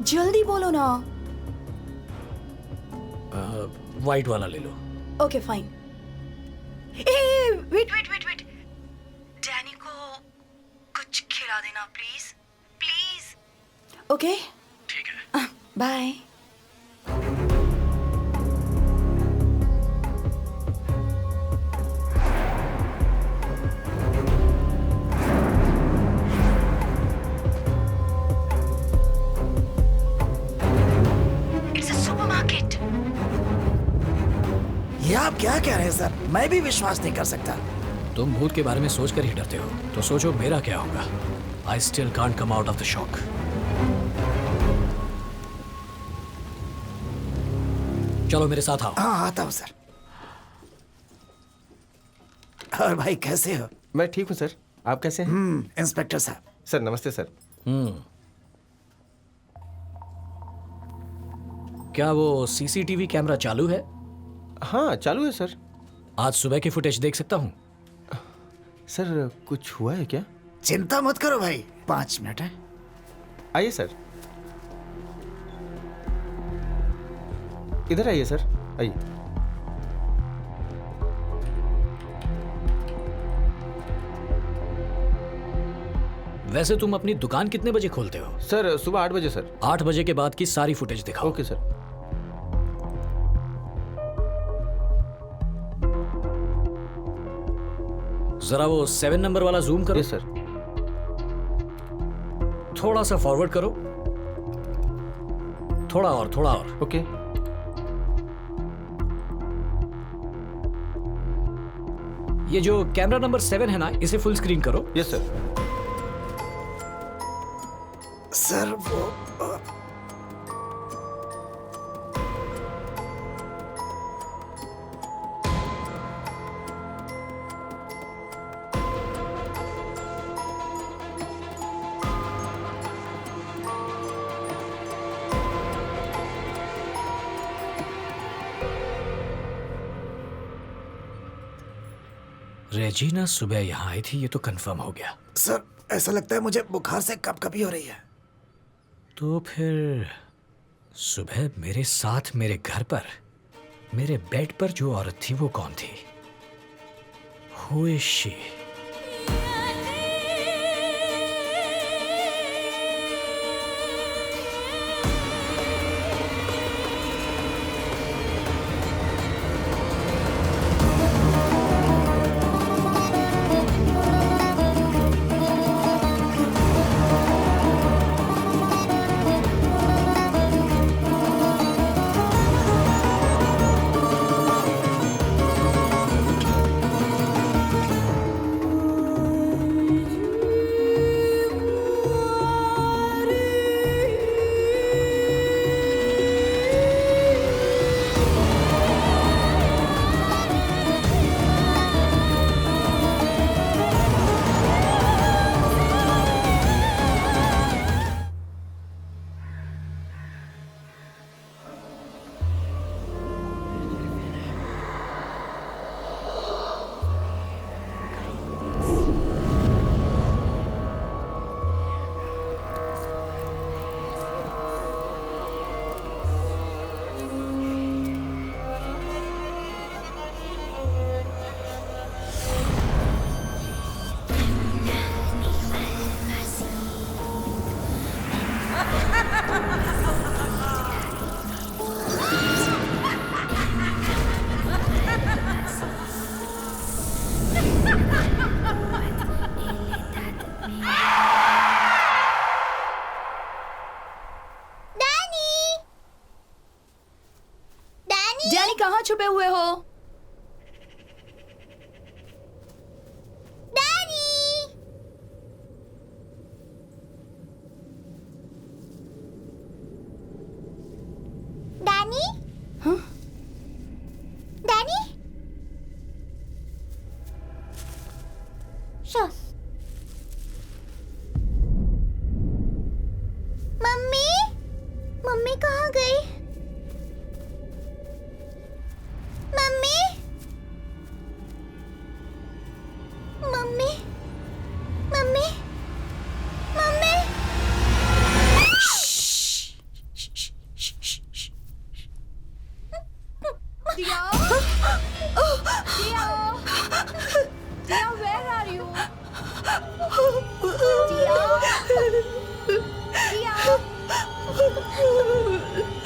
जल्दी बोलो ना। व्हाइट वाला ले लो। Okay fine. Wait wait wait wait, Danny को कुछ खिला देना प्लीज प्लीज। ओके ठीक है। बाय। It's a supermarket. ये आप क्या कह रहे हैं सर? मैं भी विश्वास नहीं कर सकता। तुम भूत के बारे में सोचकर ही डरते हो, तो सोचो मेरा क्या होगा। I still can't come out of the shock. चलो मेरे साथ आओ। हाँ, आता हूँ सर। और भाई कैसे हो? मैं ठीक हूँ सर, आप कैसे हैं? इंस्पेक्टर साहब। सर नमस्ते सर। क्या वो सीसीटीवी कैमरा चालू है? हाँ चालू है सर। आज सुबह की फुटेज देख सकता हूँ? सर कुछ हुआ है क्या? चिंता मत करो भाई, 5 मिनट है। आइए सर, इधर आइए सर, आइए। वैसे तुम अपनी दुकान कितने बजे खोलते हो? सर सुबह 8 बजे सर। 8 बजे के बाद की सारी फुटेज दिखाओ। Okay sir. जरा वो 7 नंबर वाला जूम करो। Yes sir. थोड़ा सा फॉरवर्ड करो। थोड़ा और, थोड़ा और। ओके। ये जो कैमरा नंबर 7 है ना, इसे फुल स्क्रीन करो। Yes sir. सर वो रेजीना सुबह यहाँ आई थी, ये तो कंफर्म हो गया। सर ऐसा लगता है मुझे बुखार से कपकपी हो रही है। तो फिर सुबह मेरे साथ मेरे घर पर, मेरे बेड पर जो औरत थी वो कौन थी? Who is she? छुपे हुए हो? डैनी? हाँ? डैनी? शो। मम्मी? मम्मी कहाँ गई? Mummy? Mummy? Mummy? Mummy? Tia? Tia? Tia, where are you? Tia? Tia?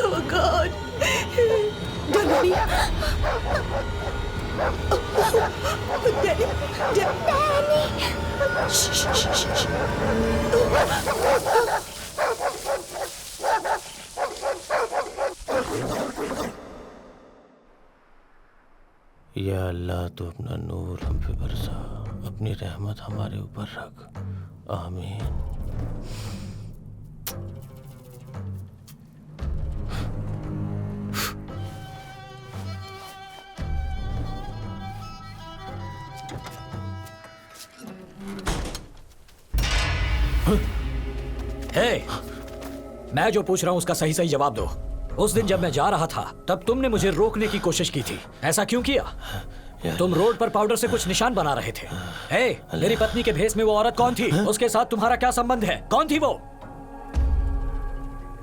Oh God! Daddy! Daddy! Shh, shh, shh, shh. या अल्लाह तो अपना नूर हम पे बरसा, अपनी रहमत हमारे ऊपर रख, आमीन। हे, मैं जो पूछ रहा हूं उसका सही सही जवाब दो। उस दिन जब मैं जा रहा था तब तुमने मुझे रोकने की कोशिश की थी, ऐसा क्यों किया? तुम रोड पर पाउडर से कुछ निशान बना रहे थे। हे, मेरी पत्नी के भेष में वो औरत कौन थी? उसके साथ तुम्हारा क्या संबंध है? कौन थी वो?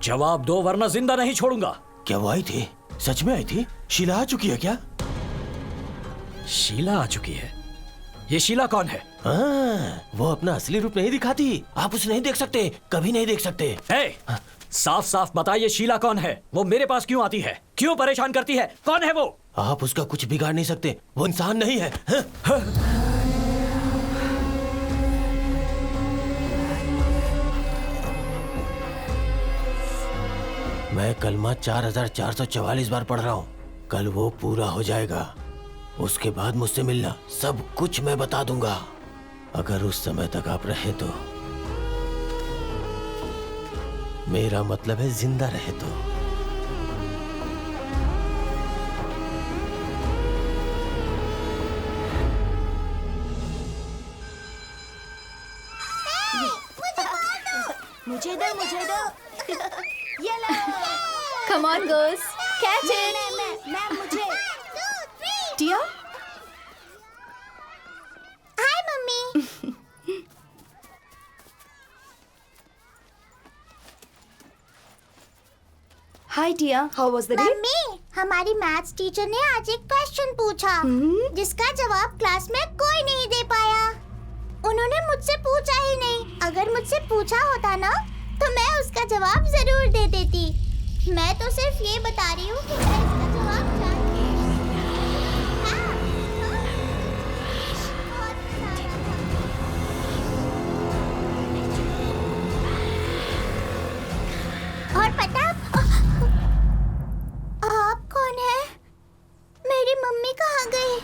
जवाब दो वरना जिंदा नहीं छोड़ूंगा। क्या वो आई थी? सच में आई थी? शीला आ चुकी है क्या? शीला आ चुकी है? ये शीला कौन है? वो अपना असली रूप नहीं दिखाती, आप उसे नहीं देख सकते, कभी नहीं देख सकते। हे, साफ साफ बताइए शीला कौन है? वो मेरे पास क्यों आती है? क्यों परेशान करती है? कौन है वो? आप उसका कुछ बिगाड़ नहीं सकते, वो इंसान नहीं है। हाँ? मैं कलमा 4444 बार पढ़ रहा हूँ, कल वो पूरा हो जाएगा। उसके बाद मुझसे मिलना, सब कुछ मैं बता दूंगा। अगर उस समय तक आप रहे तो, मेरा मतलब है जिंदा रहे तो। मुझे दो, मुझे दो। ये लो। Come on, girls, catch it. मैं मुझे। Tia? Hi mummy. Hi, Tia. How was the day? Mummy, हमारी मैथ्स टीचर ने आज एक क्वेश्चन पूछा जिसका जवाब क्लास में कोई नहीं दे पाया। उन्होंने मुझसे पूछा ही नहीं। अगर मुझसे पूछा होता ना तो मैं उसका जवाब जरूर दे देती। मैं तो सिर्फ ये बता रही हूँ कि मैं इसका जवाब जानती हूँ। हाँ, बहुत मजा आया था। और पता आप कौन है? मेरी मम्मी कहाँ गई?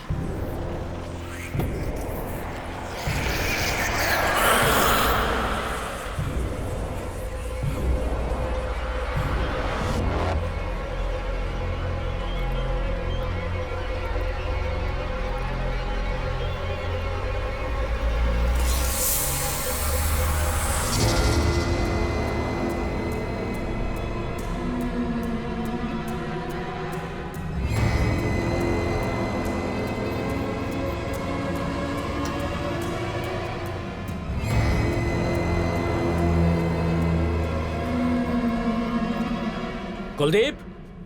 कुलदीप,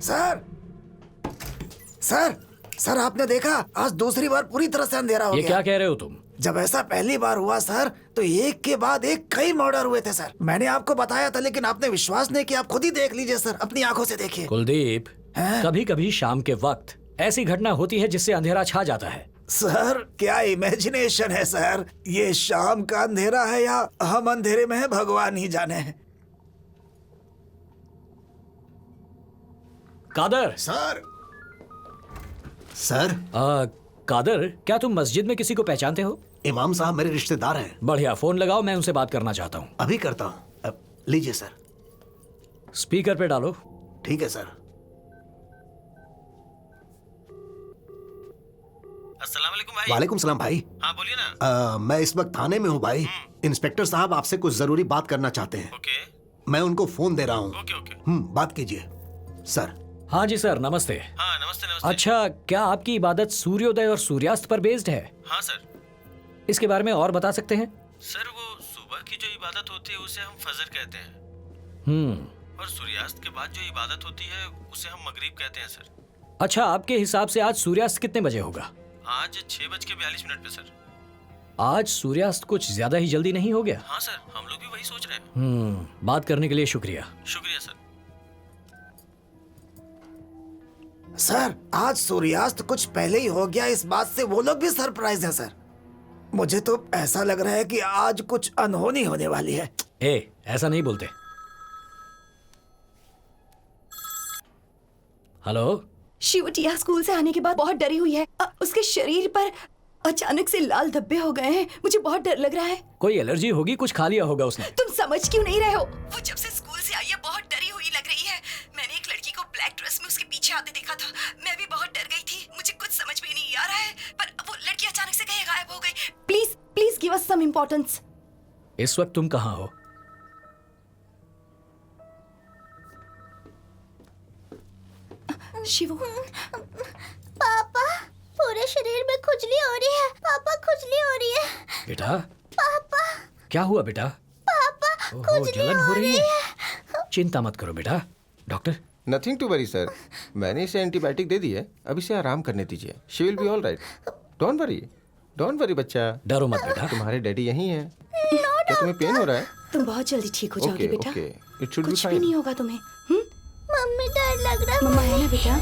सर सर सर, आपने देखा आज दूसरी बार पूरी तरह से अंधेरा हो ये गया। क्या कह रहे हो तुम? जब ऐसा पहली बार हुआ सर तो एक के बाद एक कई मर्डर हुए थे सर। मैंने आपको बताया था लेकिन आपने विश्वास नहीं किया। आप खुद ही देख लीजिए सर, अपनी आंखों से देखिए। कुलदीप, हैं? कभी कभी शाम के वक्त ऐसी घटना होती है जिससे अंधेरा छा जाता है। सर क्या इमेजिनेशन है सर। ये शाम का अंधेरा है या हम अंधेरे में है, भगवान ही जाने। कादर, सर सर, कादर, क्या तुम मस्जिद में किसी को पहचानते हो? इमाम साहब मेरे रिश्तेदार हैं। बढ़िया, फोन लगाओ, मैं उनसे बात करना चाहता हूँ। अभी करता हूँ। लीजिए सर। स्पीकर पे डालो। ठीक है सर। अस्सलाम वालेकुम भाई। वालेकुम सलाम भाई। हाँ बोलिए ना। मैं इस वक्त थाने में हूँ भाई। इंस्पेक्टर साहब आपसे कुछ जरूरी बात करना चाहते हैं। ओके मैं उनको फोन दे रहा हूँ। Okay okay. बात कीजिए सर। हाँ जी सर, नमस्ते। हाँ नमस्ते नमस्ते। अच्छा, क्या आपकी इबादत सूर्योदय और सूर्यास्त पर बेस्ड है? हाँ सर। इसके बारे में और बता सकते हैं? सर वो सुबह की जो इबादत होती है उसे हम फजर कहते हैं। और सूर्यास्त के बाद जो इबादत होती है उसे हम मगरिब कहते हैं सर। अच्छा, आपके हिसाब से आज सूर्यास्त कितने बजे होगा? आज 6:42 पे सर। आज सूर्यास्त कुछ ज्यादा ही जल्दी नहीं हो गया? हाँ सर, हम लोग भी वही सोच रहे हैं। बात करने के लिए शुक्रिया। शुक्रिया सर। सर, आज सूर्यास्त कुछ पहले ही हो गया, इस बात से वो लोग भी सरप्राइज हैं सर। मुझे तो ऐसा लग रहा है कि आज कुछ अनहोनी होने वाली है। ऐसा नहीं बोलते। हेलो। शिव टिया स्कूल से आने के बाद बहुत डरी हुई है। उसके शरीर पर अचानक से लाल धब्बे हो गए हैं। मुझे बहुत डर लग रहा है। कोई एलर्जी होगी, कुछ खा लिया होगा उसने। तुम समझ क्यों नहीं रहे हो? वो जब से स्कूल से आई है बहुत डरी हुई लग रही है। मैंने एक लड़की को ब्लैक ड्रेस में उसके पीछे आते देखा था। मैं भी बहुत डर गई थी। मुझे कुछ समझ में नहीं आ रहा है, पर वो लड़की अचानक से कहीं गायब हो गई। Please please give us some importance. इस वक्त तुम कहाँ हो? शिवू। पापा, पूरे शरीर में खुजली हो रही है। पापा, खुजली हो रही है। बेटा, पापा, क्या हुआ बेटा? पापा, खुजली जलन हो रही है। है। चिंता मत करो बेटा। Doctor? Nothing to worry sir, मैंने इसे एंटीबायोटिक दे दी है, अब इसे आराम करने दीजिए। She will be all right. Don't worry बच्चा। डरो मत बेटा। तुम्हारे डैडी यहीं हैं। क्या तुम्हें पेन हो रहा है? तुम बहुत जल्दी ठीक हो जाओगे बेटा। ओके, इट शुड बी कुछ भी फाइन। नहीं होगा तुम्हें। मम्मी, डर लग रहा है। मम्मा है ना बेटा।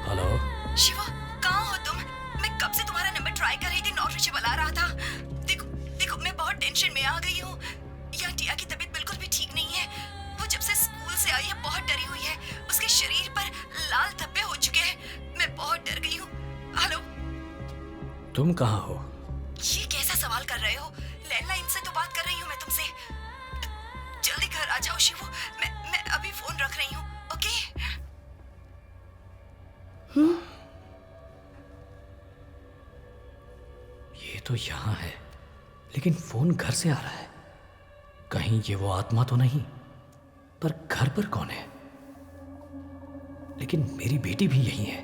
हेलो। शिवा, कहाँ हो तुम? मैं कब से तुम्हारा नंबर ट्राई कर रही थी, नॉट रीचेबल आ रहा था। देखो देखो, मैं बहुत टेंशन में आ गई हूँ। यहाँ टिया की तबीयत बिल्कुल भी ठीक नहीं है। वो जब से स्कूल से आई है बहुत डरी हुई है। उसके शरीर पर लाल धब्बे हो चुके हैं। मैं बहुत डर गई हूँ। हेलो। तुम कहाँ हो? ये कैसा सवाल कर रहे हो? लैंडलाइन से तो बात कर रही हूँ मैं तुमसे। जल्दी घर आ जाओ शिवू। मैं अभी फोन रख रही हूँ। ओके? ये तो यहाँ है, लेकिन फोन घर से आ रहा है। कहीं ये वो आत्मा तो नहीं? पर घर पर कौन है? लेकिन मेरी बेटी भी यही है।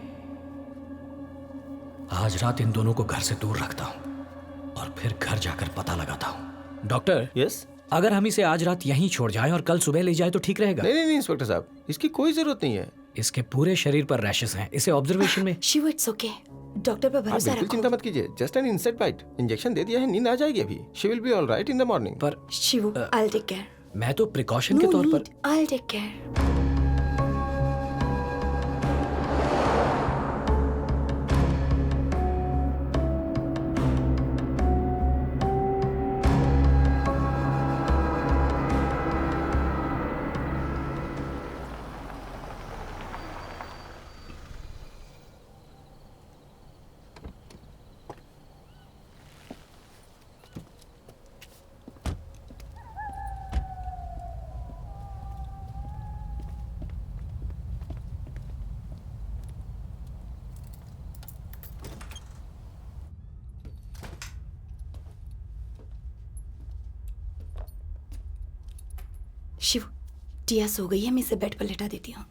आज रात इन दोनों को घर से दूर रखता हूं और फिर घर जाकर पता लगाता हूं। डॉक्टर? यस। अगर हम इसे आज रात यहीं छोड़ जाएं और कल सुबह ले जाए तो ठीक रहेगा? नहीं इंस्पेक्टर साहब, इसकी कोई जरूरत नहीं है। इसके पूरे शरीर पर रैशेस हैं। इसे ऑब्जर्वेशन में। Shibu, it's okay. डॉक्टर पर आप भरोसा बिल्कुल रखो। चिंता मत कीजिए, just an insect bite. Injection दे दिया है, नींद आ जाएगी अभी। She will be all right in the morning. पर Shivu, I will take care. मैं तो प्रिकॉशन के तौर पर। I will take care. Shiv, Tia सो गई है। मैं इसे बेड पर लेटा देती हूँ।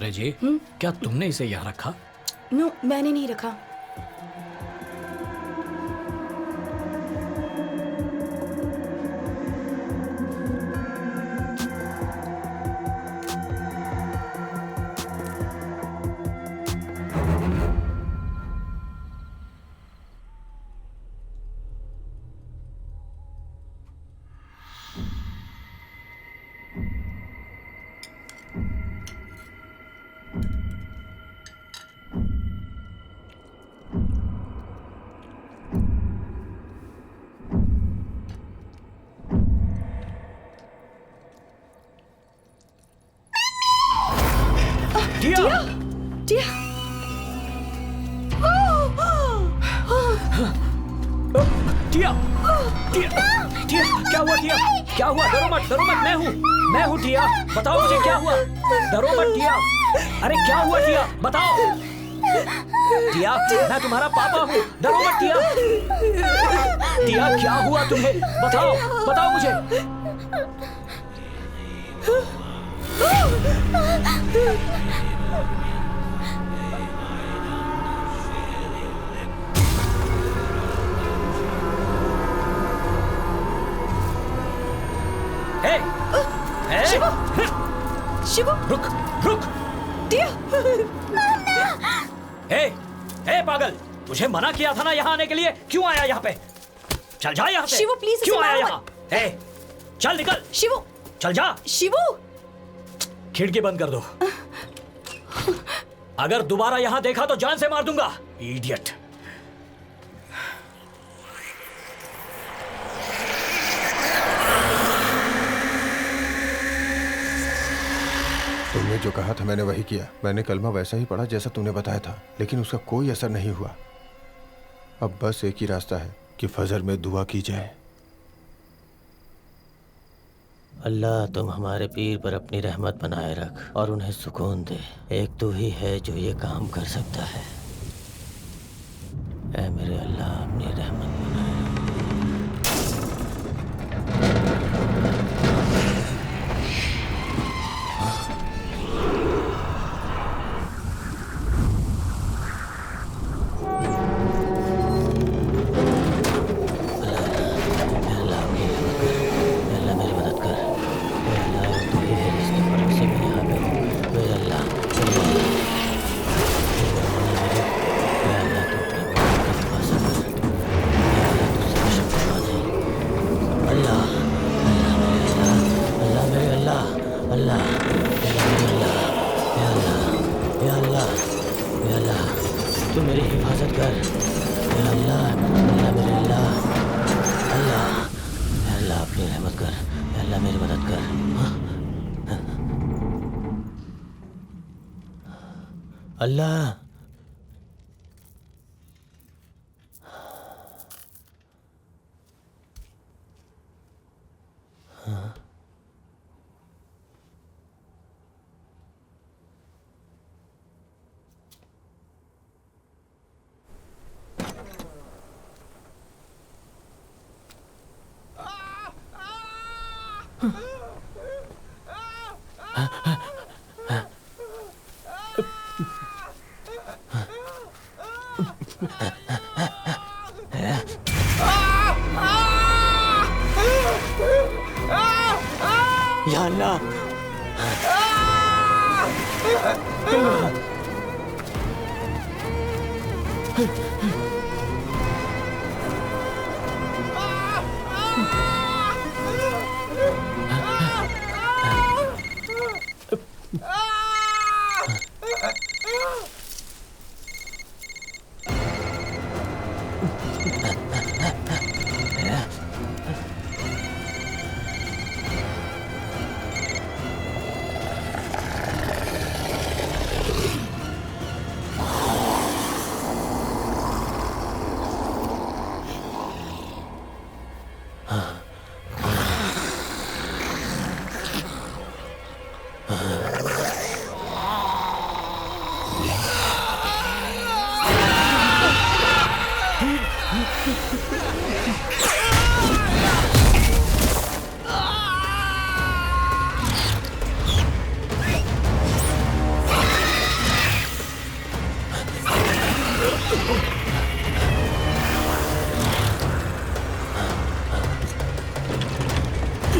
रेजी, क्या तुमने इसे यहाँ रखा? नो, मैंने नहीं रखा। क्या हुआ? डरो मत, मैं हूँ टिया। बताओ मुझे क्या हुआ? डरो मत टिया। अरे क्या हुआ टिया? बताओ। टिया, मैं तुम्हारा पापा हूँ। डरो मत टिया। टिया, क्या हुआ तुम्हें? बताओ मुझे। शिवू, रुक। टिया। हे पागल, तुझे मना किया था ना यहाँ आने के लिए। क्यों आया यहाँ पे? चल जा यहाँ से। शिवू, प्लीज क्यों आया यहाँ? चल निकल। शिवू, चल जा। शिवू, खिड़की बंद कर दो। अगर दोबारा यहाँ देखा तो जान से मार दूंगा। इडियट। तुमने जो कहा था मैंने वही किया। मैंने कलमा वैसा ही पढ़ा जैसा तूने बताया था, लेकिन उसका कोई असर नहीं हुआ। अब बस एक ही रास्ता है कि फजर में दुआ की जाए। अल्लाह, तुम हमारे पीर पर अपनी रहमत बनाए रख और उन्हें सुकून दे। एक तू ही है जो ये काम कर सकता है। ऐ मेरे अल्लाह, अपनी रहमत बनाए रख। अल्लाह, या अल्लाह,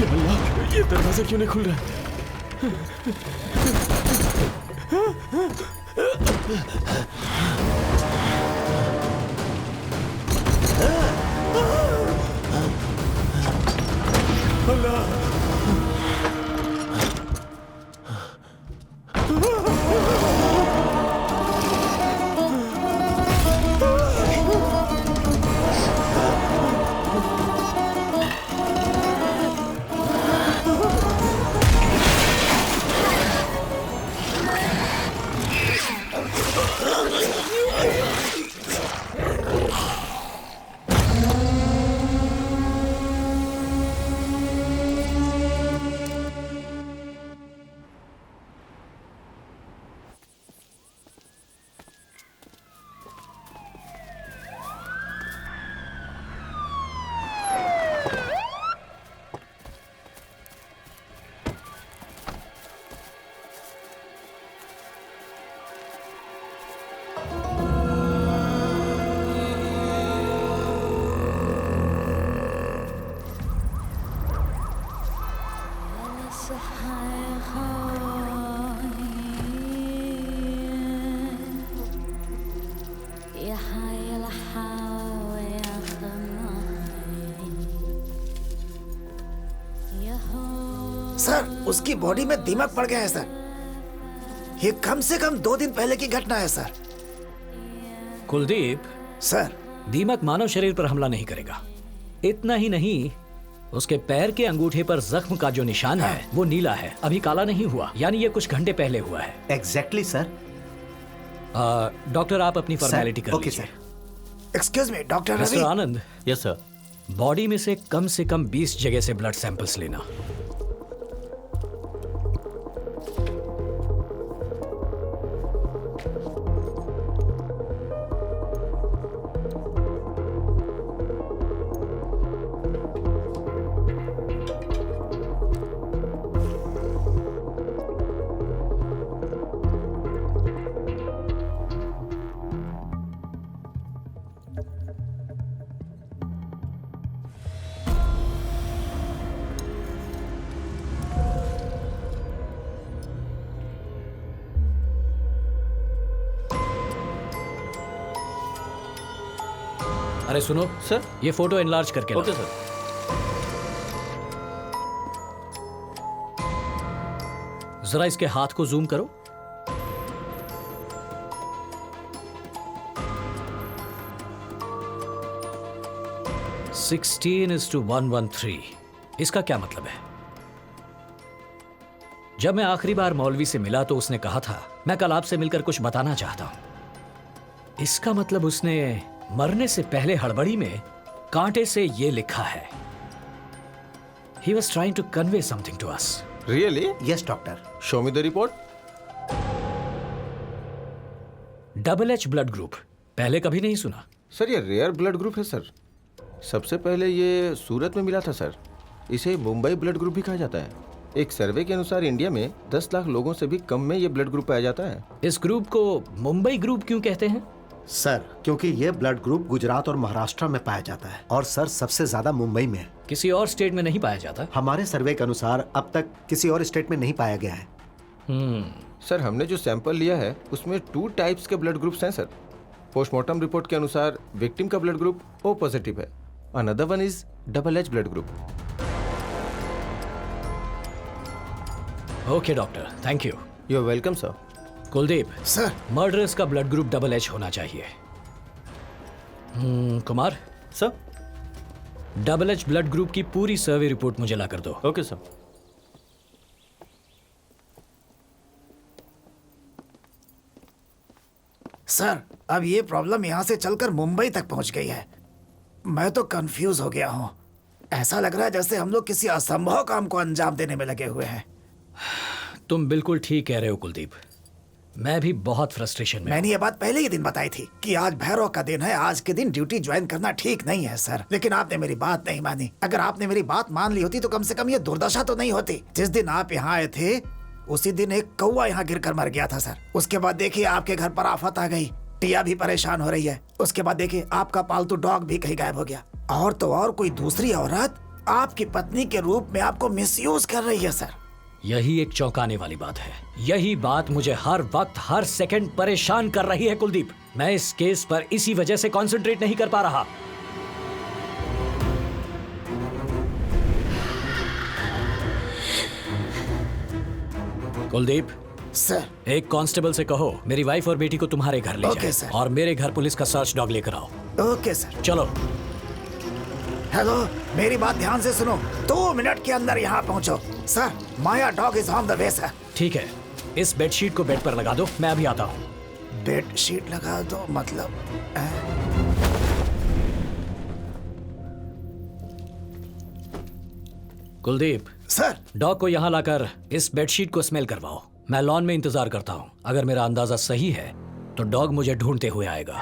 अल्लाह, ये दरवाजा क्यों नहीं खुल रहा है? सर, उसकी बॉडी में दीमक पड़ गया है सर। ये कम से कम 2 दिन पहले की घटना है सर। कुलदीप, सर, दीमक मानव शरीर पर हमला नहीं करेगा। इतना ही नहीं, उसके पैर के अंगूठे पर जख्म का जो निशान है वो नीला है, अभी काला नहीं हुआ, यानी ये कुछ घंटे पहले हुआ है। Exactly sir. डॉक्टर, आप अपनी फॉर्मेलिटी कर ओके लीजिए। Sir. Excuse me doctor mister Ravi. Anand, yes sir. Body में से कम 20 जगह से ब्लड सैंपल्स लेना। अरे सुनो सर। ये फोटो एनलार्ज करके ओके लाओ। सर। जरा इसके हाथ को जूम करो। (16 to 113) इसका क्या मतलब है? जब मैं आखिरी बार मौलवी से मिला तो उसने कहा था मैं कल आपसे मिलकर कुछ बताना चाहता हूं। इसका मतलब उसने मरने से पहले हड़बड़ी में कांटे से ये लिखा है। He was trying to convey something to us. Really? Yes doctor. Show me the report. Double H blood group, पहले कभी नहीं सुना। सर, ये रेयर ब्लड ग्रुप है सर। सबसे पहले ये सूरत में मिला था सर। इसे मुंबई ब्लड ग्रुप भी कहा जाता है। एक सर्वे के अनुसार इंडिया में 10 लाख लोगों से भी कम में ये ब्लड ग्रुप पाया जाता है। इस ग्रुप को मुंबई ग्रुप क्यों कहते हैं? सर, क्योंकि ये ब्लड ग्रुप गुजरात और महाराष्ट्र में पाया जाता है और सर सबसे ज्यादा मुंबई में है। किसी और स्टेट में नहीं पाया जाता? हमारे सर्वे के अनुसार अब तक किसी और स्टेट में नहीं पाया गया है। सर, हमने जो सैंपल लिया है उसमें 2 टाइप्स के ब्लड ग्रुप्स हैं सर। पोस्टमार्टम रिपोर्ट के अनुसार विक्टिम का ब्लड ग्रुप O पॉजिटिव है। Another one is double H blood group. Okay doctor, thank you. You are welcome sir. Kuldeep, sir, murderers का ब्लड ग्रुप डबल-H होना चाहिए। Kumar, sir. Double H blood group की पूरी survey report मुझे ला कर दो। Okay sir. सर, अब ये प्रॉब्लम यहाँ से चलकर मुंबई तक पहुँच गई है। मैं तो कंफ्यूज हो गया हूँ। ऐसा लग रहा है जैसे हम लोग किसी असंभव काम को अंजाम देने में लगे हुए हैं। तुम बिल्कुल ठीक कह रहे हो कुलदीप, मैं भी बहुत फ्रस्ट्रेशन में मैंने ये बात पहले ही दिन बताई थी कि आज भैरव का दिन है, आज के दिन ड्यूटी ज्वाइन करना ठीक नहीं है सर। लेकिन आपने मेरी बात नहीं मानी। अगर आपने मेरी बात मान ली होती तो कम से कम ये दुर्दशा तो नहीं होती। जिस दिन आप यहाँ आए थे उसी दिन एक कौवा यहाँ गिरकर मर गया था सर। उसके बाद देखिए आपके घर पर आफत आ गई, टिया भी परेशान हो रही है। उसके बाद देखिए आपका पालतू डॉग भी कहीं गायब हो गया। और तो और कोई दूसरी औरत आपकी पत्नी के रूप में आपको मिसयूज कर रही है सर। यही एक चौंकाने वाली बात है। यही बात मुझे हर वक्त हर सेकंड परेशान कर रही है कुलदीप। मैं इस केस पर इसी वजह से कंसंट्रेट नहीं कर पा रहा। कुलदीप, सर एक कांस्टेबल से कहो मेरी वाइफ और बेटी को तुम्हारे घर ले ओके, जाए सर। और मेरे घर पुलिस का सर्च डॉग लेकर आओ। Okay sir. चलो। हेलो, मेरी बात ध्यान से सुनो। 2 मिनट के अंदर यहाँ पहुँचो। Sir, Maya dog is on the way sir. ठीक है, इस बेडशीट को बेड पर लगा दो, मैं अभी आता हूँ। बेड शीट लगा दो मतलब? कुलदीप, सर डॉग को यहाँ लाकर इस बेडशीट को स्मेल करवाओ। मैं लॉन में इंतजार करता हूँ। अगर मेरा अंदाजा सही है तो डॉग मुझे ढूंढते हुए आएगा।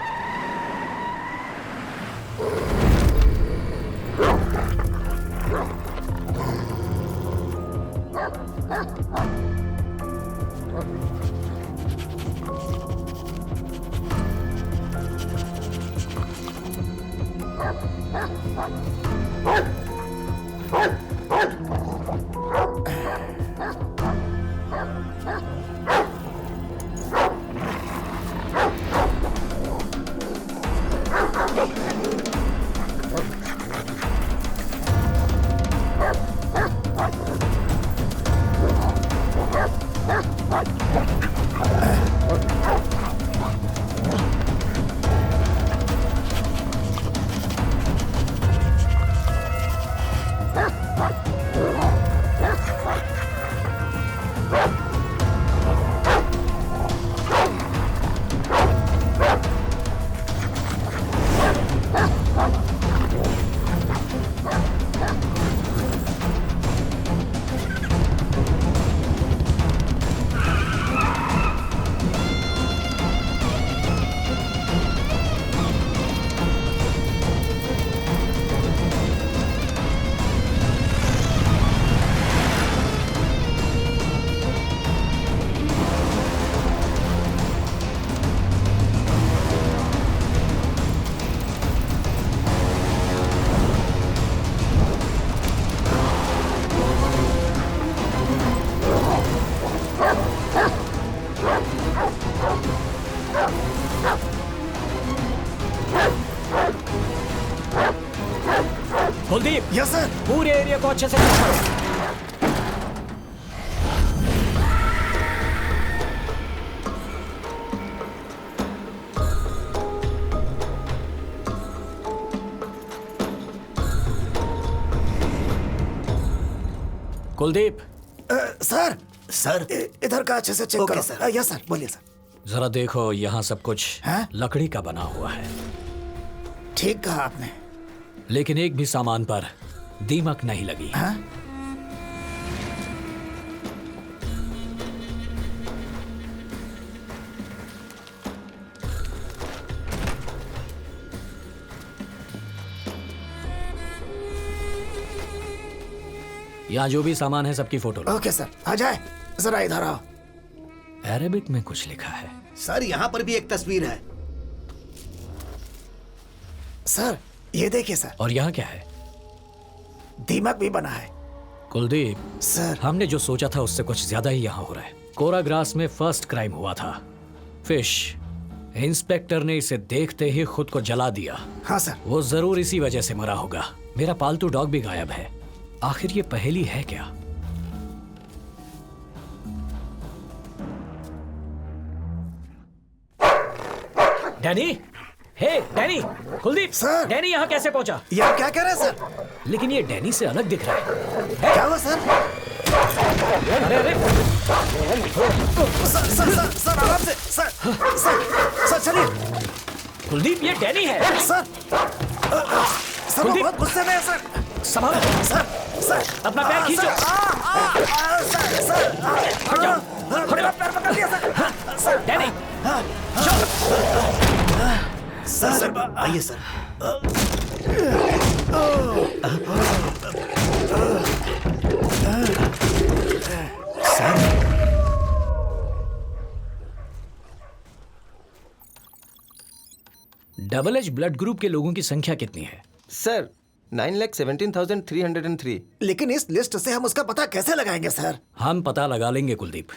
Kuldeep, yes sir. पूरे एरिया को अच्छे से चेक करो। कुलदीप, सर सर इधर का अच्छे से चेक ओके, करो। सर। यस सर, बोलिए सर। जरा देखो, यहाँ सब कुछ हैं? लकड़ी का बना हुआ है, ठीक कहा आपने। लेकिन एक भी सामान पर दीमक नहीं लगी। हाँ? यहाँ जो भी सामान है सबकी फोटो लो। ओके सर, आ जाए जरा इधर आओ। अरेबिक में कुछ लिखा है। सर यहाँ पर भी एक तस्वीर है। सर ये देखिए सर, और यहाँ क्या है? दीमक भी बना है। कुलदीप, सर हमने जो सोचा था उससे कुछ ज्यादा ही यहाँ हो रहा है। कोराग्रास में फर्स्ट क्राइम हुआ था, फिश। इंस्पेक्टर ने इसे देखते ही खुद को जला दिया। हाँ सर। वो जरूर इसी वजह से मरा होगा। मेरा पालतू डॉग भी गायब है। आखिर ये पहेली है क्या? डैनी, हे डैनी, कुलदीप सर। डैनी यहाँ कैसे पहुंचा? ये आप क्या कह रहे हैं सर? लेकिन ये डैनी से अलग दिख रहा है। क्या हुआ सर? अरे अरे, सर सर सर सर आराम से। सर सर सर चलिए। कुलदीप ये डैनी है। सर सर वो कुलदीप। बहुत गुस्से में है सर। संभालो, सर सर अपना पैर खींचो। सर सर हट जाओ, हट जाओ। पैर पकड़ लिया sir. Sir Danny, sir sir आइए sir. Double H blood group के लोगों की संख्या कितनी है? सर 9,17,303। लेकिन इस लिस्ट से हम उसका पता कैसे लगाएंगे सर? हम पता लगा लेंगे कुलदीप।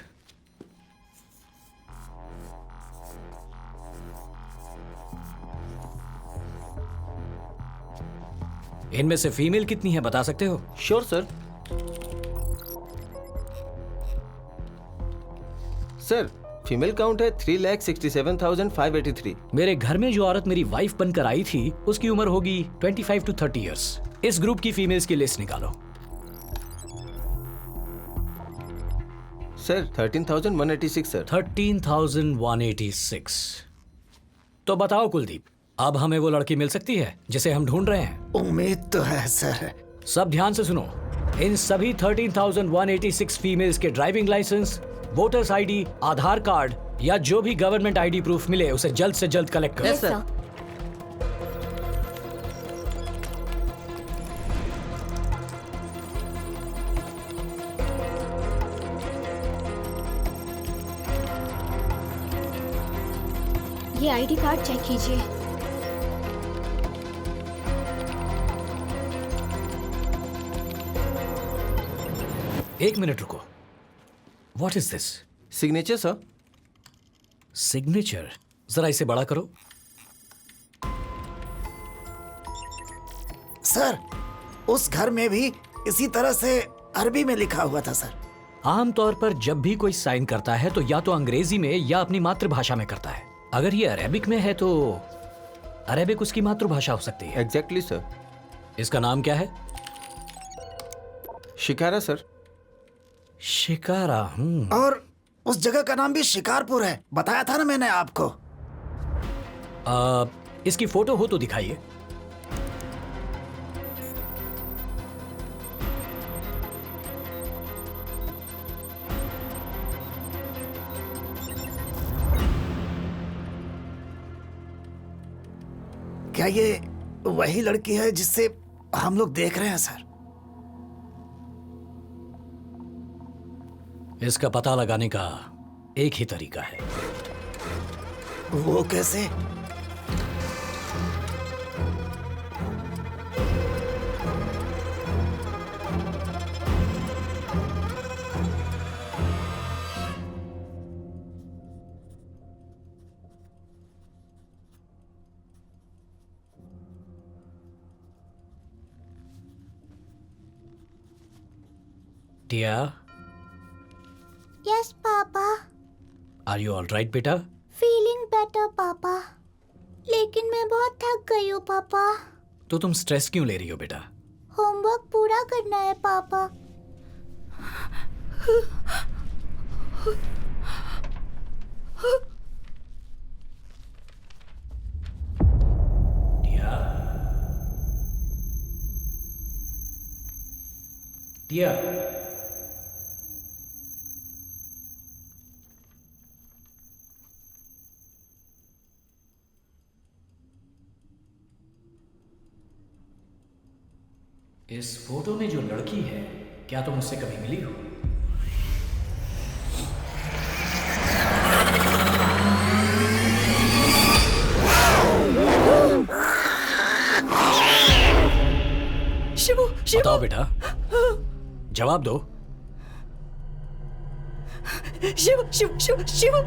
इनमें से फीमेल कितनी है बता सकते हो? Sure sir. Sir female count है 3,67,583। मेरे घर में जो औरत मेरी वाइफ बनकर आई थी उसकी उम्र होगी 25 to 30 इयर्स। इस ग्रुप की फीमेल्स की लिस्ट निकालो। Sir 13,186 sir. 13,186। तो बताओ कुलदीप, अब हमें वो लड़की मिल सकती है जिसे हम ढूंढ रहे हैं? उम्मीद तो है सर। सब ध्यान से सुनो, इन सभी 13,186 फीमेल्स के ड्राइविंग लाइसेंस, वोटर्स आईडी, आधार कार्ड या जो भी गवर्नमेंट आईडी प्रूफ मिले उसे जल्द से जल्द कलेक्ट करो। Yes sir. ये आईडी कार्ड चेक कीजिए। एक मिनट रुको। What is this? Signature sir. Signature? जरा इसे बड़ा करो। सर उस घर में भी इसी तरह से अरबी में लिखा हुआ था सर। आमतौर पर जब भी कोई साइन करता है तो या तो अंग्रेजी में या अपनी मातृभाषा में करता है। अगर ये अरेबिक में है तो अरेबिक उसकी मातृभाषा हो सकती है। Exactly sir. इसका नाम क्या है? शिकारा सर। शिकारा। और उस जगह का नाम भी शिकारपुर है, बताया था ना मैंने आपको। इसकी फोटो हो तो दिखाइए। क्या ये वही लड़की है जिससे हम लोग देख रहे हैं सर? इसका पता लगाने का एक ही तरीका है। वो कैसे? Tia, yes papa. Are you all right बेटा? फीलिंग बेटर पापा, लेकिन मैं बहुत थक गई हूँ पापा। तो तुम स्ट्रेस क्यों ले रही हो बेटा? होमवर्क पूरा करना है पापा। टिया, टिया, इस फोटो में जो लड़की है क्या तुम उससे कभी मिली हो? शिवू, शिवू। बताओ बेटा, जवाब दो। Shivu, Shivu, Shivu, Shivu.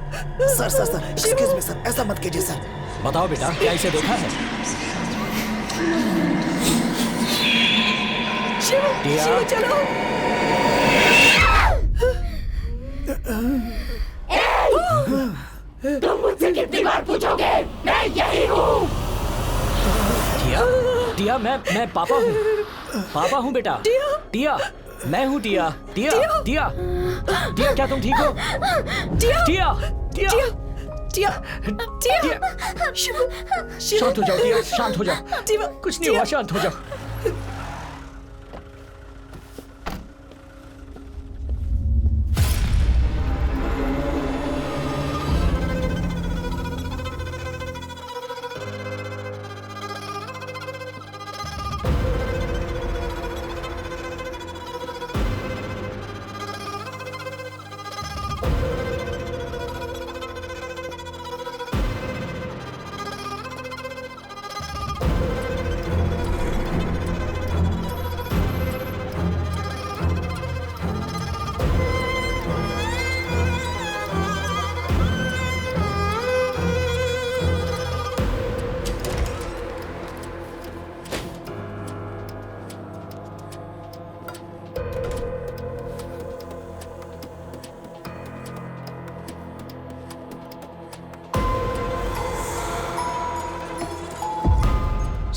Sir sir sir excuse me sir, ऐसा मत कीजिए सर। बताओ बेटा, क्या इसे देखा है? शिवू, टिया। शिवू चलो। तुम मुझसे कितनी बार पूछोगे? मैं यही हूँ। टिया, टिया, मैं पापा हूँ। पापा हूँ बेटा। टिया। टिया, मैं हूँ टिया। टिया, टिया, टिया, क्या तुम ठीक हो? टिया, टिया, टिया, टिया, टिया, टिया। शिवू, शिवू। शांत हो जाओ टिया, शांत हो जाओ। टिया, कुछ नहीं हुआ, शांत हो जाओ।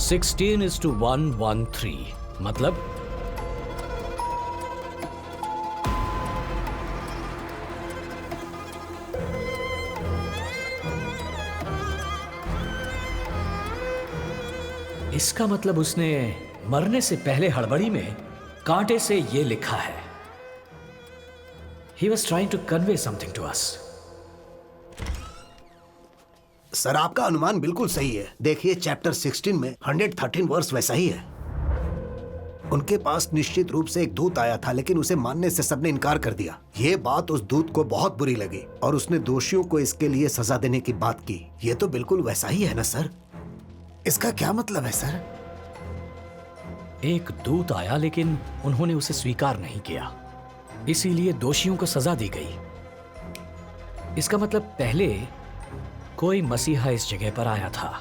16:113 मतलब इसका मतलब उसने मरने से पहले हड़बड़ी में कांटे से ये लिखा है। He was trying to convey something to us. Sir आपका अनुमान बिल्कुल सही है। देखिए चैप्टर 16 में 113 वर्स वैसा ही है। उनके पास निश्चित रूप से एक दूत आया था, लेकिन उसे मानने से सबने इनकार कर दिया। ये बात उस दूत को बहुत बुरी लगी और उसने दोषियों को इसके लिए सजा देने की बात की। ये तो बिल्कुल वैसा ही है ना सर? इसका क्या मतलब है सर? एक दूत आया लेकिन उन्होंने उसे स्वीकार नहीं किया, इसीलिए दोषियों को सजा दी गई। इसका मतलब पहले कोई मसीहा इस जगह पर आया था,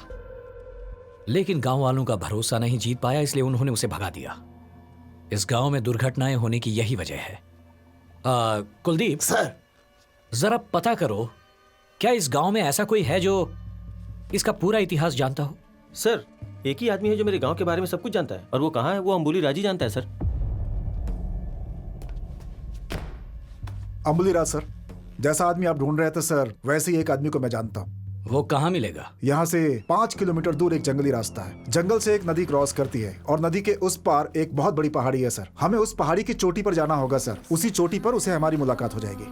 लेकिन गांव वालों का भरोसा नहीं जीत पाया, इसलिए उन्होंने उसे भगा दिया। इस गांव में दुर्घटनाएं होने की यही वजह है। कुलदीप सर, जरा पता करो, क्या इस गांव में ऐसा कोई है जो इसका पूरा इतिहास जानता हो? सर, एक ही आदमी है जो मेरे गांव के बारे में सब कुछ जानता है, और वो कहाँ है वो अंबुली राजी जानता है सर। अंबुली राज सर, जैसा आदमी आप ढूंढ रहे थे सर, वैसे ही एक आदमी को मैं जानता हूँ। वो कहाँ मिलेगा? यहाँ से 5 किलोमीटर दूर एक जंगली रास्ता है। जंगल से एक नदी क्रॉस करती है और नदी के उस पार एक बहुत बड़ी पहाड़ी है सर। हमें उस पहाड़ी की चोटी पर जाना होगा सर। उसी चोटी पर उसे हमारी मुलाकात हो जाएगी।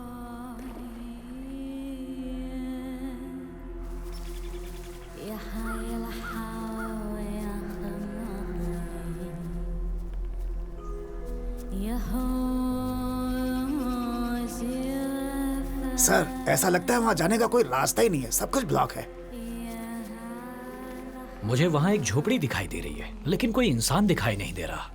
सर, ऐसा लगता है वहां जाने का कोई रास्ता ही नहीं है, सब कुछ ब्लॉक है। मुझे वहां एक झोपड़ी दिखाई दे रही है, लेकिन कोई इंसान दिखाई नहीं दे रहा।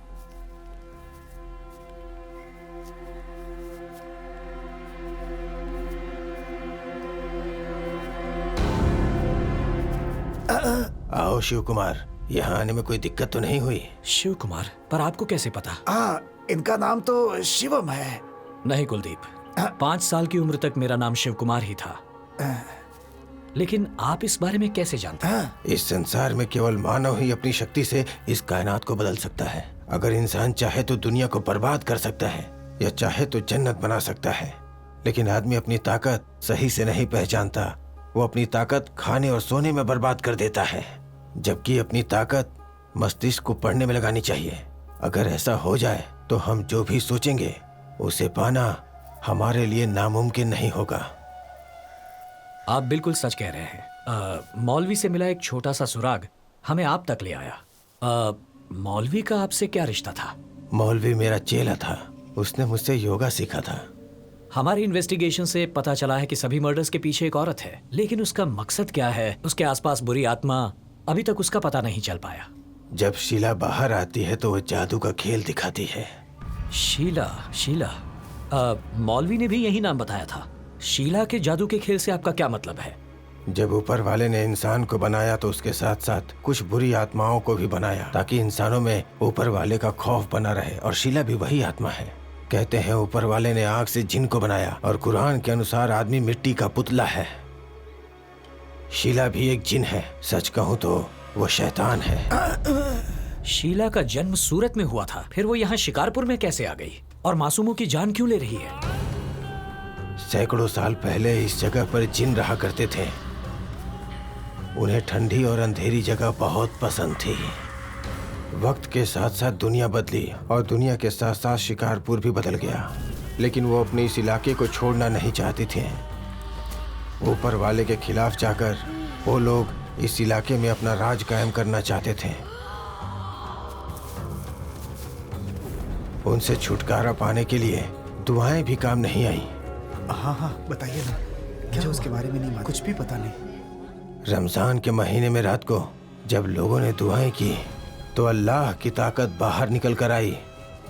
आओ शिव कुमार, यहाँ आने में कोई दिक्कत तो नहीं हुई? शिव कुमार? पर आपको कैसे पता? इनका नाम तो शिवम है। नहीं कुलदीप, 5 साल की उम्र तक मेरा नाम शिव कुमार ही था। लेकिन आप इस बारे में कैसे जानते हैं? इस संसार में केवल मानव ही अपनी शक्ति से इस कायनात को बदल सकता है। अगर इंसान चाहे तो दुनिया को बर्बाद कर सकता है, या चाहे तो जन्नत बना सकता है, लेकिन आदमी अपनी ताकत सही से नहीं पहचानता। वो अपनी ताकत खाने और सोने में बर्बाद कर देता है, जबकि अपनी ताकत मस्तिष्क को पढ़ने में लगानी चाहिए। अगर ऐसा हो जाए तो हम जो भी सोचेंगे उसे पाना हमारे लिए नामुमकिन नहीं होगा। आप बिल्कुल सच कह रहे हैं। मौलवी से मिला एक छोटा सा सुराग हमें आप तक ले आया। मौलवी का आपसे क्या रिश्ता था? मौलवी मेरा चेला था, उसने मुझसे योगा सीखा था। हमारी इन्वेस्टिगेशन से पता चला है कि सभी मर्डर्स के पीछे एक औरत है, लेकिन उसका मकसद क्या है, उसके आसपास बुरी आत्मा, अभी तक उसका पता नहीं चल पाया। जब शीला बाहर आती है तो वो जादू का खेल दिखाती है। शीला? मौलवी ने भी यही नाम बताया था। शीला के जादू के खेल से आपका क्या मतलब है? जब ऊपर वाले ने इंसान को बनाया तो उसके साथ साथ कुछ बुरी आत्माओं को भी बनाया, ताकि इंसानों में ऊपर वाले का खौफ बना रहे, और शीला भी वही आत्मा है। कहते हैं ऊपर वाले ने आग से जिन को बनाया, और कुरान के अनुसार आदमी मिट्टी का पुतला है। शीला भी एक जिन है, सच कहूँ तो वो शैतान है। शीला का जन्म सूरत में हुआ था, फिर वो यहाँ शिकारपुर में कैसे आ गई, और मासूमों की जान क्यों ले रही है? सैकड़ों साल पहले इस जगह पर जिन रहा करते थे। उन्हें ठंडी और अंधेरी जगह बहुत पसंद थी। वक्त के साथ साथ दुनिया बदली, और दुनिया के साथ साथ शिकारपुर भी बदल गया, लेकिन वो अपने इस इलाके को छोड़ना नहीं चाहते थे। ऊपर वाले के खिलाफ जाकर वो लोग इस इलाके में अपना राज कायम करना चाहते थे। उनसे छुटकारा पाने के लिए दुआएं भी काम नहीं आई। हाँ, बताइए ना, मुझे उसके बारे में नहीं मालूम, कुछ भी पता नहीं। रमजान के महीने में रात को जब लोगों ने दुआएं की तो अल्लाह की ताकत बाहर निकल कर आई।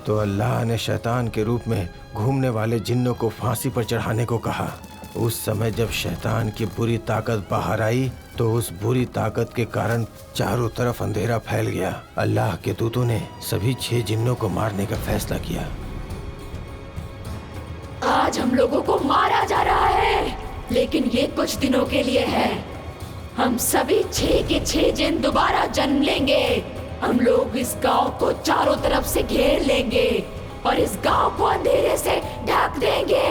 तो अल्लाह ने शैतान के रूप में घूमने वाले जिन्नों को फांसी पर चढ़ाने को कहा। उस समय जब शैतान की बुरी ताकत बाहर आई तो उस बुरी ताकत के कारण चारों तरफ अंधेरा फैल गया। अल्लाह के दूतों ने सभी 6 जिन्नों को मारने का फैसला किया। आज हम लोगों को मारा जा रहा है, लेकिन ये कुछ दिनों के लिए है। हम सभी 6 के 6 जिन दोबारा जन्म लेंगे। हम लोग इस गांव को चारों तरफ से घेर लेंगे और इस गांव को अंधेरे से ढक देंगे।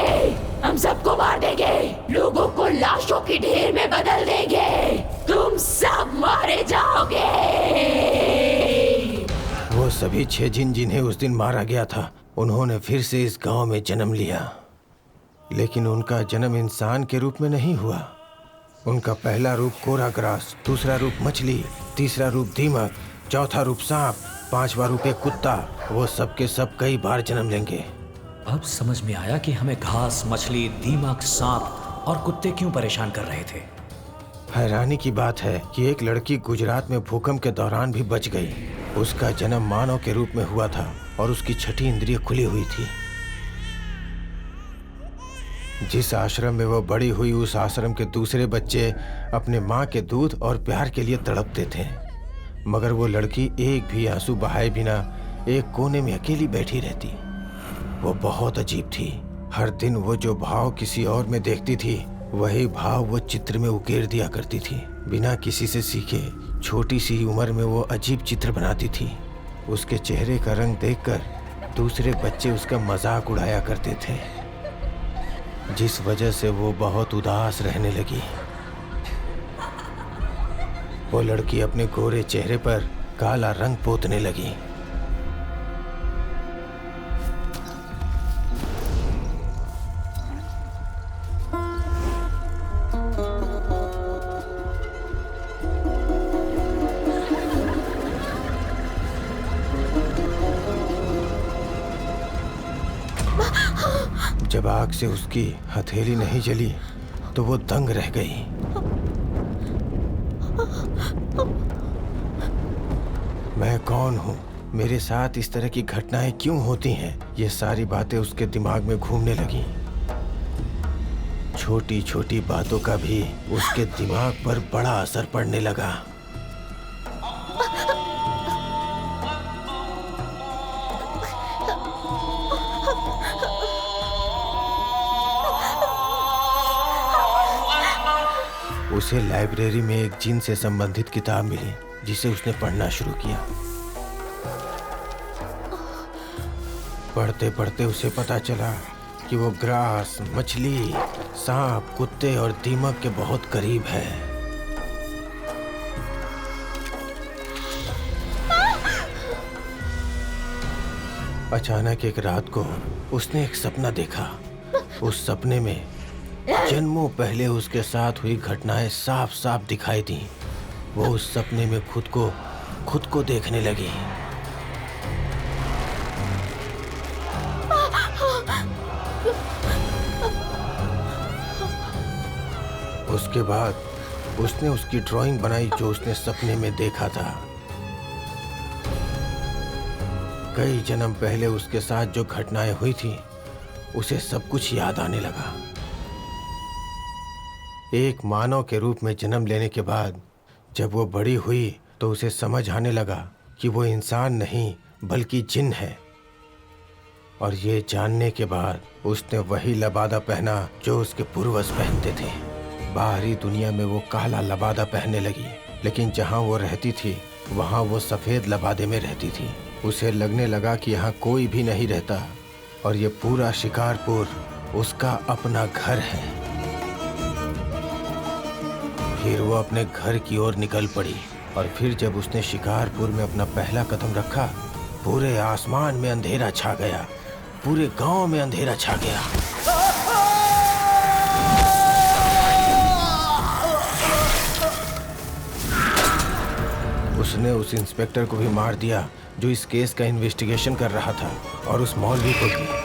हम सबको मार देंगे, लोगों को लाशों की ढेर में बदल देंगे। तुम सब मारे जाओगे। वो सभी 6 जिन जिन्हें उस दिन मारा गया था, उन्होंने फिर से इस गांव में जन्म लिया, लेकिन उनका जन्म इंसान के रूप में नहीं हुआ। उनका पहला रूप कोरा ग्रास, दूसरा रूप मछली, तीसरा रूप दीमक, चौथा रूप सांप, 5वां रूप एक कुत्ता। वो सब के सब कई बार जन्म लेंगे। अब समझ में आया कि हमें घास, मछली, दीमक, सांप और कुत्ते क्यों परेशान कर रहे थे। हैरानी की बात है कि एक लड़की गुजरात में भूकंप के दौरान भी बच गई। उसका जन्म मानव के रूप में हुआ था और उसकी छठी इंद्रिय खुली हुई थी। जिस आश्रम में वो बड़ी हुई, उस आश्रम के दूसरे बच्चे अपने माँ के दूध और प्यार के लिए तड़पते थे, मगर वो लड़की एक भी आंसू बहाए बिना एक कोने में अकेली बैठी रहती। वो बहुत अजीब थी। हर दिन वो जो भाव किसी और में देखती थी, वही भाव वो चित्र में उकेर दिया करती थी। बिना किसी से सीखे छोटी सी उम्र में वो अजीब चित्र बनाती थी। उसके चेहरे का रंग देखकर दूसरे बच्चे उसका मजाक उड़ाया करते थे, जिस वजह से वो बहुत उदास रहने लगी। वो लड़की अपने गोरे चेहरे पर काला रंग पोतने लगी। जब आग से उसकी हथेली नहीं जली तो वो दंग रह गई। मैं कौन हूँ? मेरे साथ इस तरह की घटनाएं क्यों होती हैं? ये सारी बातें उसके दिमाग में घूमने लगी। छोटी छोटी बातों का भी उसके दिमाग पर बड़ा असर पड़ने लगा। उसे लाइब्रेरी में एक जिन से संबंधित किताब मिली, जिसे उसने पढ़ना शुरू किया। पढ़ते पढ़ते उसे पता चला कि वो ग्रास, मछली, सांप, कुत्ते और दीमक के बहुत करीब है। अचानक एक रात को उसने एक सपना देखा। उस सपने में जन्मों पहले उसके साथ हुई घटनाएं साफ साफ दिखाई दी। वो उस सपने में खुद को देखने लगी। उसके बाद उसने उसकी ड्राइंग बनाई जो उसने सपने में देखा था। कई जन्म पहले उसके साथ जो घटनाएं हुई थी, उसे सब कुछ याद आने लगा। एक मानव के रूप में जन्म लेने के बाद जब वो बड़ी हुई तो उसे समझ आने लगा कि वो इंसान नहीं बल्कि जिन है। और ये जानने के बाद उसने वही लबादा पहना जो उसके पूर्वज पहनते थे। बाहरी दुनिया में वो काला लबादा पहनने लगी, लेकिन जहाँ वो रहती थी वहाँ वो सफ़ेद लबादे में रहती थी। उसे लगने लगा कि यहाँ कोई भी नहीं रहता और ये पूरा शिकारपुर उसका अपना घर है। फिर वो अपने घर की ओर निकल पड़ी और फिर जब उसने शिकारपुर में अपना पहला कदम रखा, पूरे आसमान में अंधेरा छा गया, पूरे गांव में अंधेरा छा गया। उसने उस इंस्पेक्टर को भी मार दिया जो इस केस का इन्वेस्टिगेशन कर रहा था, और उस मौलवी को भी।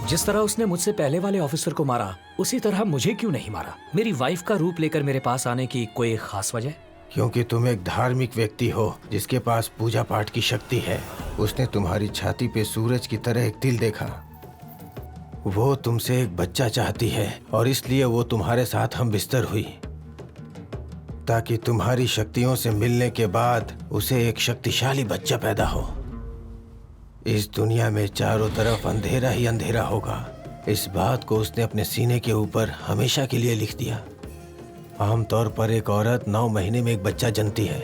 जिस तरह उसने मुझसे पहले वाले ऑफिसर को मारा, उसी तरह मुझे क्यों नहीं मारा? मेरी वाइफ का रूप लेकर मेरे पास आने की कोई खास वजह? क्योंकि तुम एक धार्मिक व्यक्ति हो जिसके पास पूजा पाठ की शक्ति है। उसने तुम्हारी छाती पे सूरज की तरह एक तिल देखा। वो तुमसे एक बच्चा चाहती है और इसलिए वो तुम्हारे साथ हम बिस्तर हुई, ताकि तुम्हारी शक्तियों से मिलने के बाद उसे एक शक्तिशाली बच्चा पैदा हो। इस दुनिया में चारों तरफ अंधेरा ही अंधेरा होगा। इस बात को उसने अपने सीने के ऊपर हमेशा के लिए लिख दिया आमतौर पर एक औरत 9 महीने में एक बच्चा जनती है,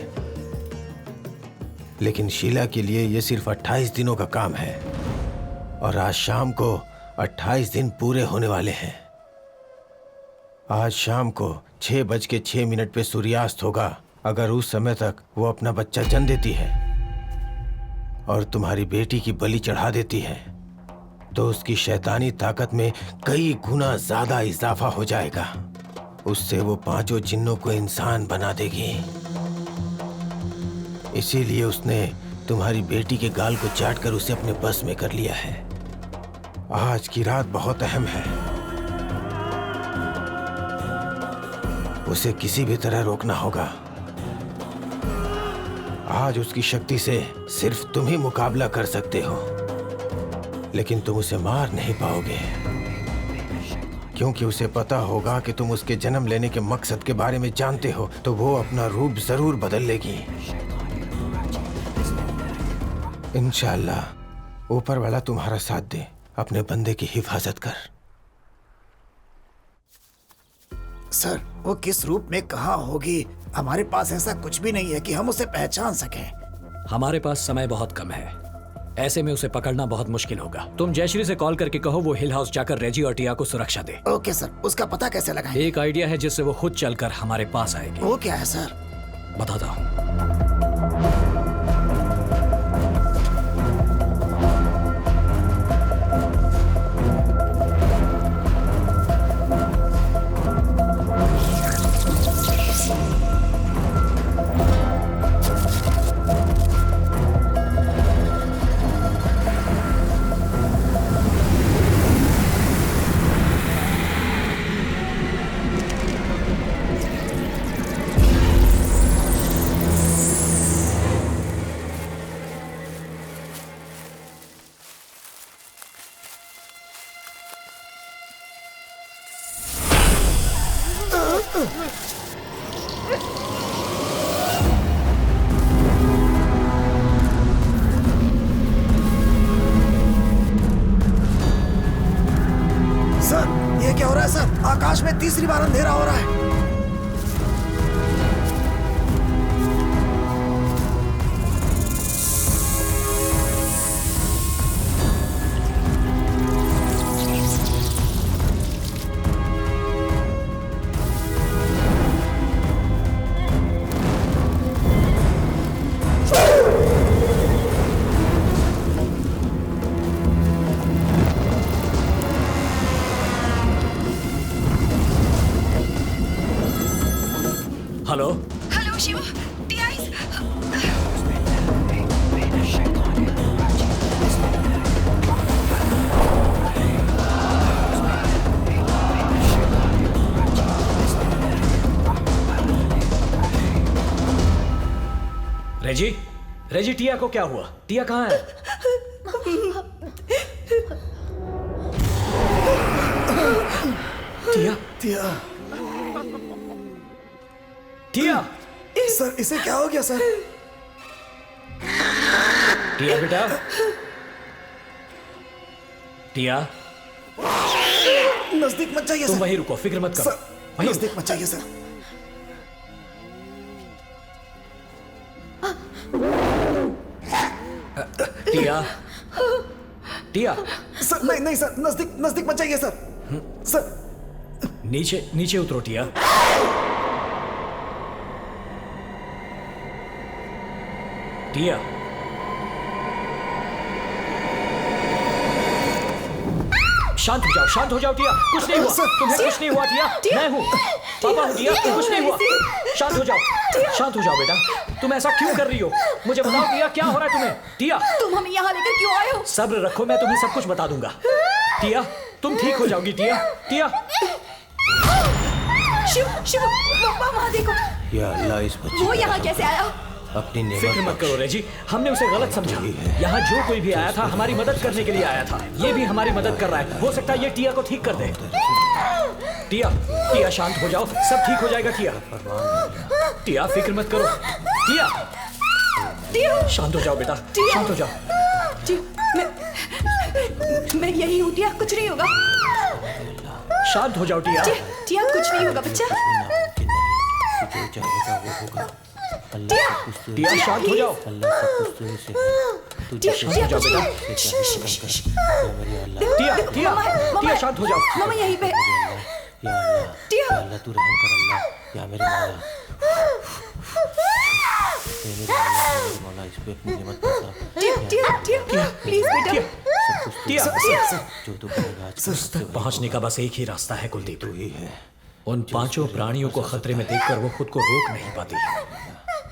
लेकिन शीला के लिए यह सिर्फ 28 दिनों का काम है और आज शाम को 28 दिन पूरे होने वाले हैं। आज शाम को 6:06 पे सूर्यास्त होगा। अगर उस समय तक वो अपना बच्चा जन्म देती है और तुम्हारी बेटी की बलि चढ़ा देती है तो उसकी शैतानी ताकत में कई गुना ज्यादा इजाफा हो जाएगा। उससे वो 5 जिन्नों को इंसान बना देगी। इसीलिए उसने तुम्हारी बेटी के गाल को चाटकर उसे अपने बस में कर लिया है। आज की रात बहुत अहम है, उसे किसी भी तरह रोकना होगा। आज उसकी शक्ति से सिर्फ तुम ही मुकाबला कर सकते हो, लेकिन तुम उसे मार नहीं पाओगे क्योंकि उसे पता होगा कि तुम उसके जन्म लेने के मकसद के बारे में जानते हो, तो वो अपना रूप जरूर बदल लेगी। इंशाअल्लाह ऊपर वाला तुम्हारा साथ दे। अपने बंदे की हिफाजत कर। सर, वो किस रूप में कहाँ होगी? हमारे पास ऐसा कुछ भी नहीं है कि हम उसे पहचान सकें। हमारे पास समय बहुत कम है, ऐसे में उसे पकड़ना बहुत मुश्किल होगा। तुम जयश्री से कॉल करके कहो वो हिल हाउस जाकर रेजी और टिया को सुरक्षा दे। Okay sir. उसका पता कैसे लगाएं? एक आइडिया है जिससे वो खुद चलकर हमारे पास आएगी। वो क्या है सर? बताता हूँ। सर, ये क्या हो रहा है सर? आकाश में तीसरी बार अंधेरा हो रहा है। Hello hello Shiv, Tiya is रेजी, रेजी टिया को क्या हुआ? टिया कहाँ है? टिया, टिया, टिया, सर इसे क्या हो गया सर? टिया बेटा, टिया नजदीक मत जाइए तुम सर। वहीं रुको, फिक्र मत करो। सर, वहीं नजदीक मत जाइए सर। टिया, टिया सर नहीं नहीं सर, नजदीक नजदीक मत जाइए सर। सर नीचे नीचे उतरो टिया। टिया, शांत हो जाओ टिया, कुछ नहीं हुआ, तुम्हें कुछ नहीं हुआ टिया, मैं हूँ, पापा हूँ टिया, कुछ नहीं हुआ, शांत हो जाओ बेटा, तुम ऐसा क्यों कर रही हो? मुझे बताओ टिया, क्या हो रहा है तुम्हें? टिया, तुम हमें यहाँ लेकर क्यों आए हो? सब्र रखो, मैं तुम्हें सब कुछ बता दूंगा। टिया, तुम ठीक हो जाओगी टिया, टिया। शिव, शिव, पापा वहाँ देखो। या अल्लाह, इस बच्चे वो यहाँ कैसे आया? अपनी फिक्र मत करो रेजी, हमने उसे गलत समझा। यहाँ जो कोई भी आया था हमारी मदद करने के लिए आया था, ये भी हमारी मदद कर रहा है। हो सकता है ये टिया को ठीक कर दे। टिया, टिया शांत हो जाओ, सब ठीक हो जाएगा टिया। टिया फिक्र मत करो, टिया, टिया शांत हो जाओ बेटा, शांत हो जाओ। मैं यही हूँ टिया, कुछ नहीं होगा। शांत हो जाओ टिया। टिया कुछ नहीं होगा बच्चा। चाहेगा वो होगा। अल्लाह सब कुछ तेरे टिया, शांत हो जाओ। अल्लाह सब कुछ तेरे से है। तू जिसे शांत हो जाओ बेटा। या मेरे अल्लाह, टिया टिया टिया शांत हो जाओ। मामा यहीं पे। या अल्लाह, टिया। या अल्लाह तू रहम कर अल्लाह। या मेरे मौला, मेरे मौला इस पे अपनी नियमत बरसा। टिया प्लीज बेटा। सब कुछ टिया, जो तू करेगा आज उस तक पहुंचने का बस एक ही रास्ता है कुलदीप। तू ही है। उन पांचों प्राणियों को खतरे में देखकर वो खुद को रोक नहीं पाती।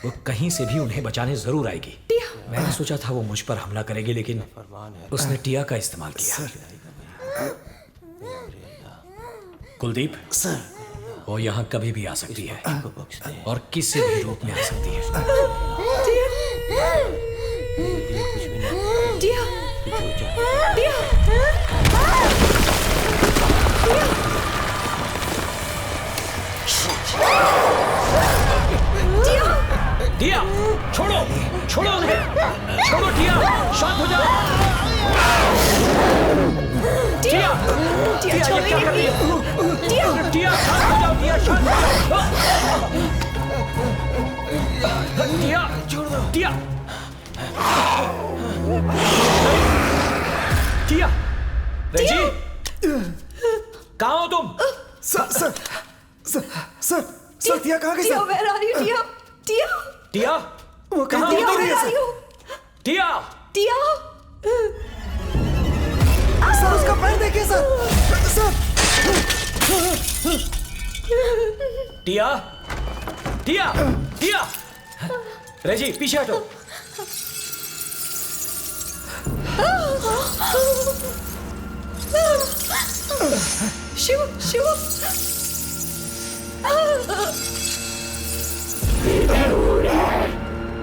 वो कहीं से भी उन्हें बचाने जरूर आएगी। मैंने सोचा था वो मुझ पर हमला करेगी, लेकिन उसने टिया का इस्तेमाल किया। कुलदीप सर, वो यहाँ कभी भी आ सकती है और किसी भी रूप में आ सकती है। टिया, छोड़ो छोड़ो उन्हें, छोड़ो टिया, शांत हो जाओ। टिया टिया ये क्या कर रही हो? टिया शांत हो जाओ, टिया शांत हो जाओ। टिया छोड़ दो। टिया टिया, रेजी कहाँ हो तुम? Sir sir sir sir sir Tia कहाँ गई Tia sir? where are you, Tia? Tia Tia वो कहाँ टिया, दिख रही है where are sir? you? Tia Tia sir उसका पैर देखिए सर। सर टिया टिया टिया, रेजी पीछे हटो। शिव शिव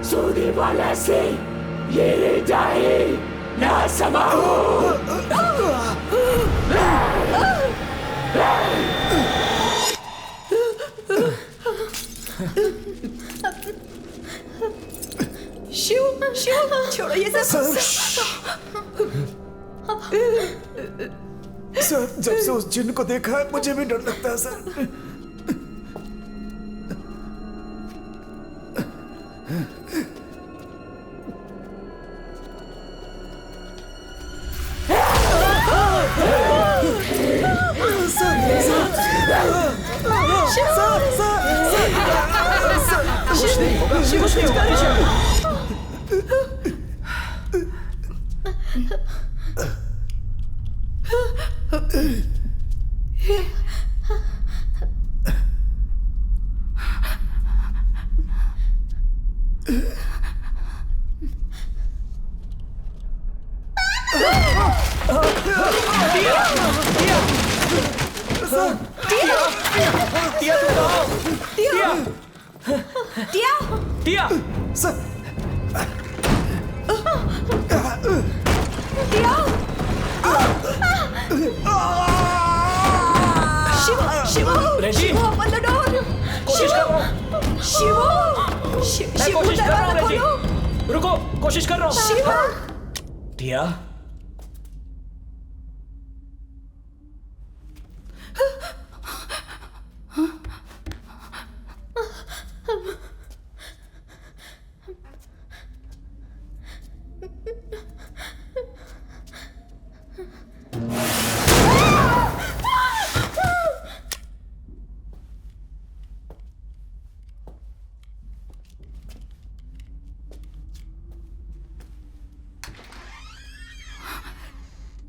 सोने वाला से ये ले जाए ना समाओ। शिव शिव छोड़ो ये सब। सर जब से उस जिन को देखा है मुझे भी डर लगता है सर। कुछ नहीं होगा, कुछ नहीं होगा, पीछे हटो। टिया तुम कहाँ हो? Tia Tia Tia sir Tia Shiv Shiv Reji, Shiv open the door. कोशिश कर रहा हूँ। शिव मैं शिव कोशिश कर रहा हूँ दरवाजा रेजी, खोलो। रुको कोशिश कर रहा हूँ। Shiv Tia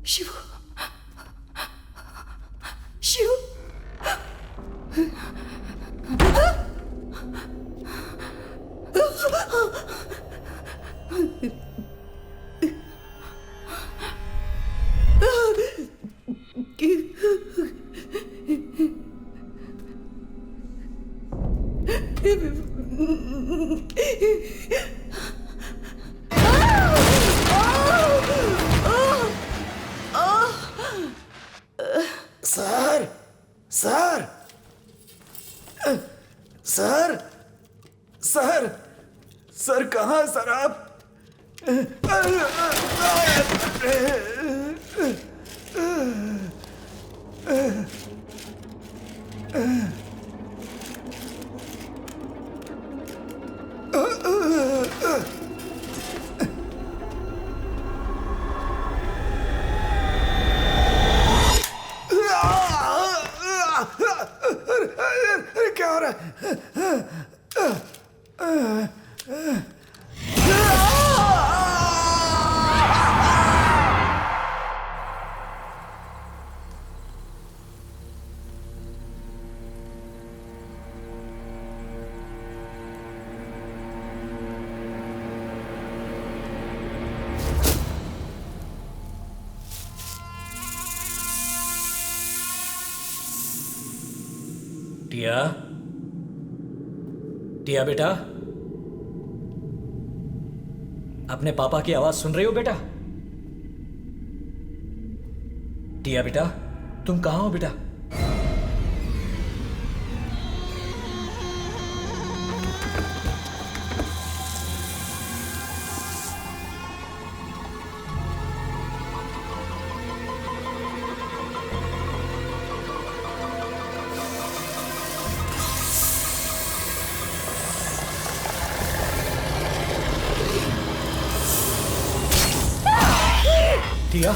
Shiv Shiv sir sir sir sir sir कहाँ सर आप? टिया, टिया बेटा, अपने पापा की आवाज सुन रही हो बेटा? टिया बेटा, तुम कहां हो बेटा? टिया,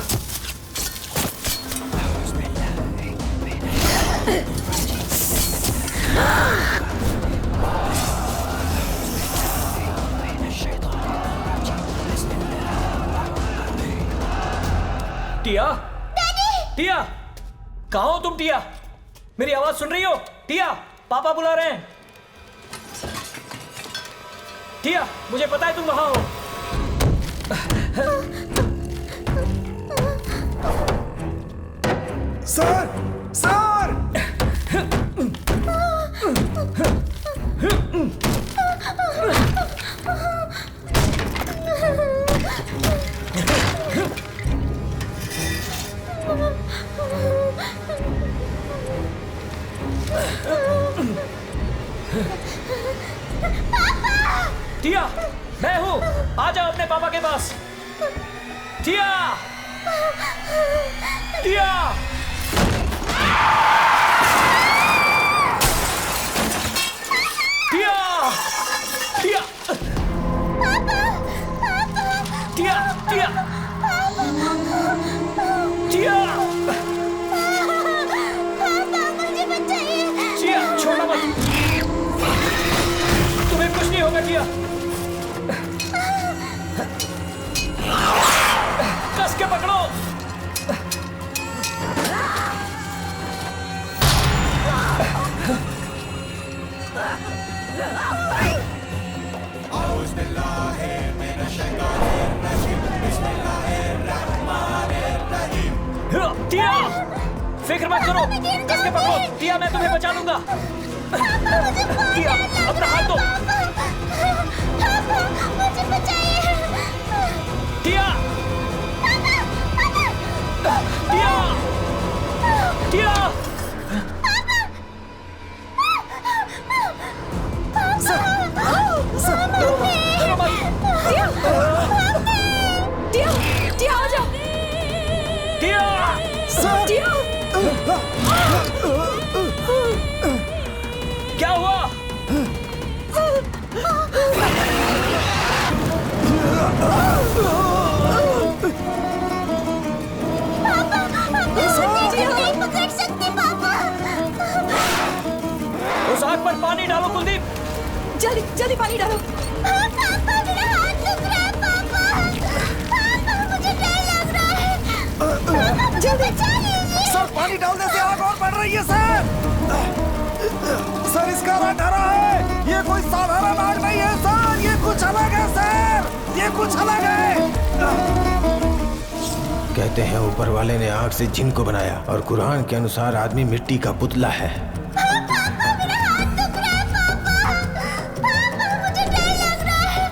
टिया, टिया, कहाँ हो तुम टिया? मेरी आवाज सुन रही हो? टिया, पापा बुला रहे हैं। टिया, मुझे पता है तुम वहां हो। Sir, sir! टिया, मैं हूं। आ जाओ अपने पापा के पास। टिया, टिया, टिया, टिया, टिया, टिया, टिया, मुझे बचाइए। टिया, छोड़ना मत। तुम्हें कुछ नहीं होगा टिया। कस के पकड़ो। टिया, फिक्र मत करो, कस के पकड़ो। टिया, मैं तुम्हें बचा लूंगा। टिया, अपना हाथ दो। मुझे बचाइए। टिया, टिया, टिया, टिया, टिया, आ जाओ। टिया, टिया, क्या हुआ? नहीं पकड़ सकते पापा। उस आग पर पानी डालो कुलदीप। जल्दी जल्दी पानी डालो। पापा, मेरा हाथ दुख रहा है पापा। पापा, मुझे डर लग रहा है। जल्दी बचा लीजिए। सर, पानी डालने से आग और बढ़ रही है सर। सर, इसका रंग हरा है। ये कोई साधारण आग नहीं है सर, ये कुछ अलग है सर, ये कुछ अलग है। कहते हैं ऊपर वाले ने आग से जिन को बनाया और कुरान के अनुसार आदमी मिट्टी का पुतला है।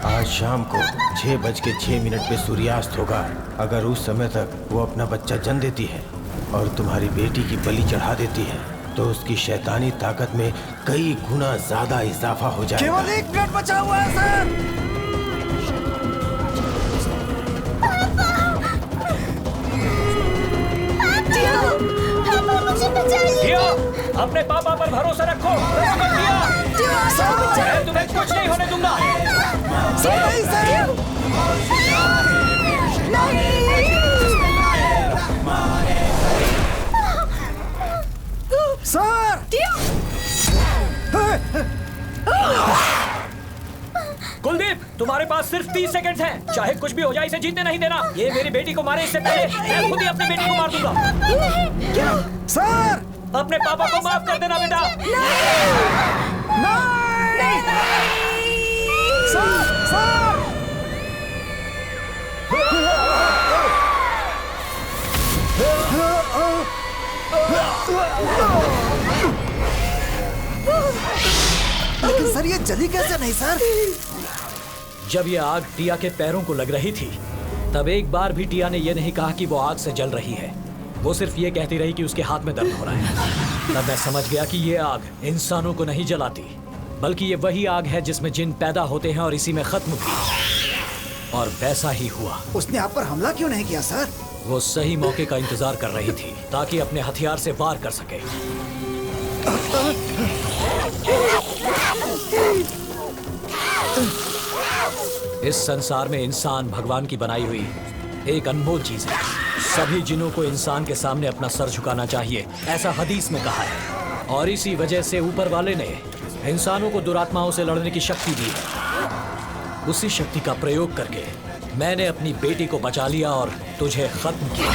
आज शाम को 6:06 पे सूर्यास्त होगा। अगर उस समय तक वो अपना बच्चा जन्म देती है और तुम्हारी बेटी की बलि चढ़ा देती है तो उसकी शैतानी ताकत में कई गुना ज्यादा इजाफा हो जाएगा। केवल 1 मिनट बचा हुआ है सर। टिया, अपने पापा पर भरोसा रखो। टिया, मैं तुम्हें कुछ नहीं होने दूंगा। सर, कुलदीप, तुम्हारे पास सिर्फ 30 सेकंड हैं। चाहे कुछ भी हो जाए, इसे जीतने नहीं देना। ये मेरी बेटी को मारे इससे पहले मैं खुद ही अपनी बेटी को मार दूंगा। क्या? सर, अपने पापा को माफ कर देना बेटा। नहीं! Sir, sir! सर ये जली कैसे नहीं सर? जब ये आग टिया के पैरों को लग रही थी तब एक बार भी टिया ने यह नहीं कहा कि वो आग से जल रही है। वो सिर्फ ये कहती रही कि उसके हाथ में दर्द हो रहा है। तब मैं समझ गया कि ये आग इंसानों को नहीं जलाती, बल्कि ये वही आग है जिसमें जिन पैदा होते हैं और इसी में खत्म भी। और वैसा ही हुआ। उसने आप पर हमला क्यों नहीं किया सर? वो सही मौके का इंतजार कर रही थी ताकि अपने हथियार से वार कर सके। इस संसार में इंसान भगवान की बनाई हुई एक अनमोल चीज है। सभी जिनों को इंसान के सामने अपना सर झुकाना चाहिए, ऐसा हदीस में कहा है। और इसी वजह से ऊपर वाले ने इंसानों को दुरात्माओं से लड़ने की शक्ति दी है। उसी शक्ति का प्रयोग करके मैंने अपनी बेटी को बचा लिया और तुझे खत्म किया।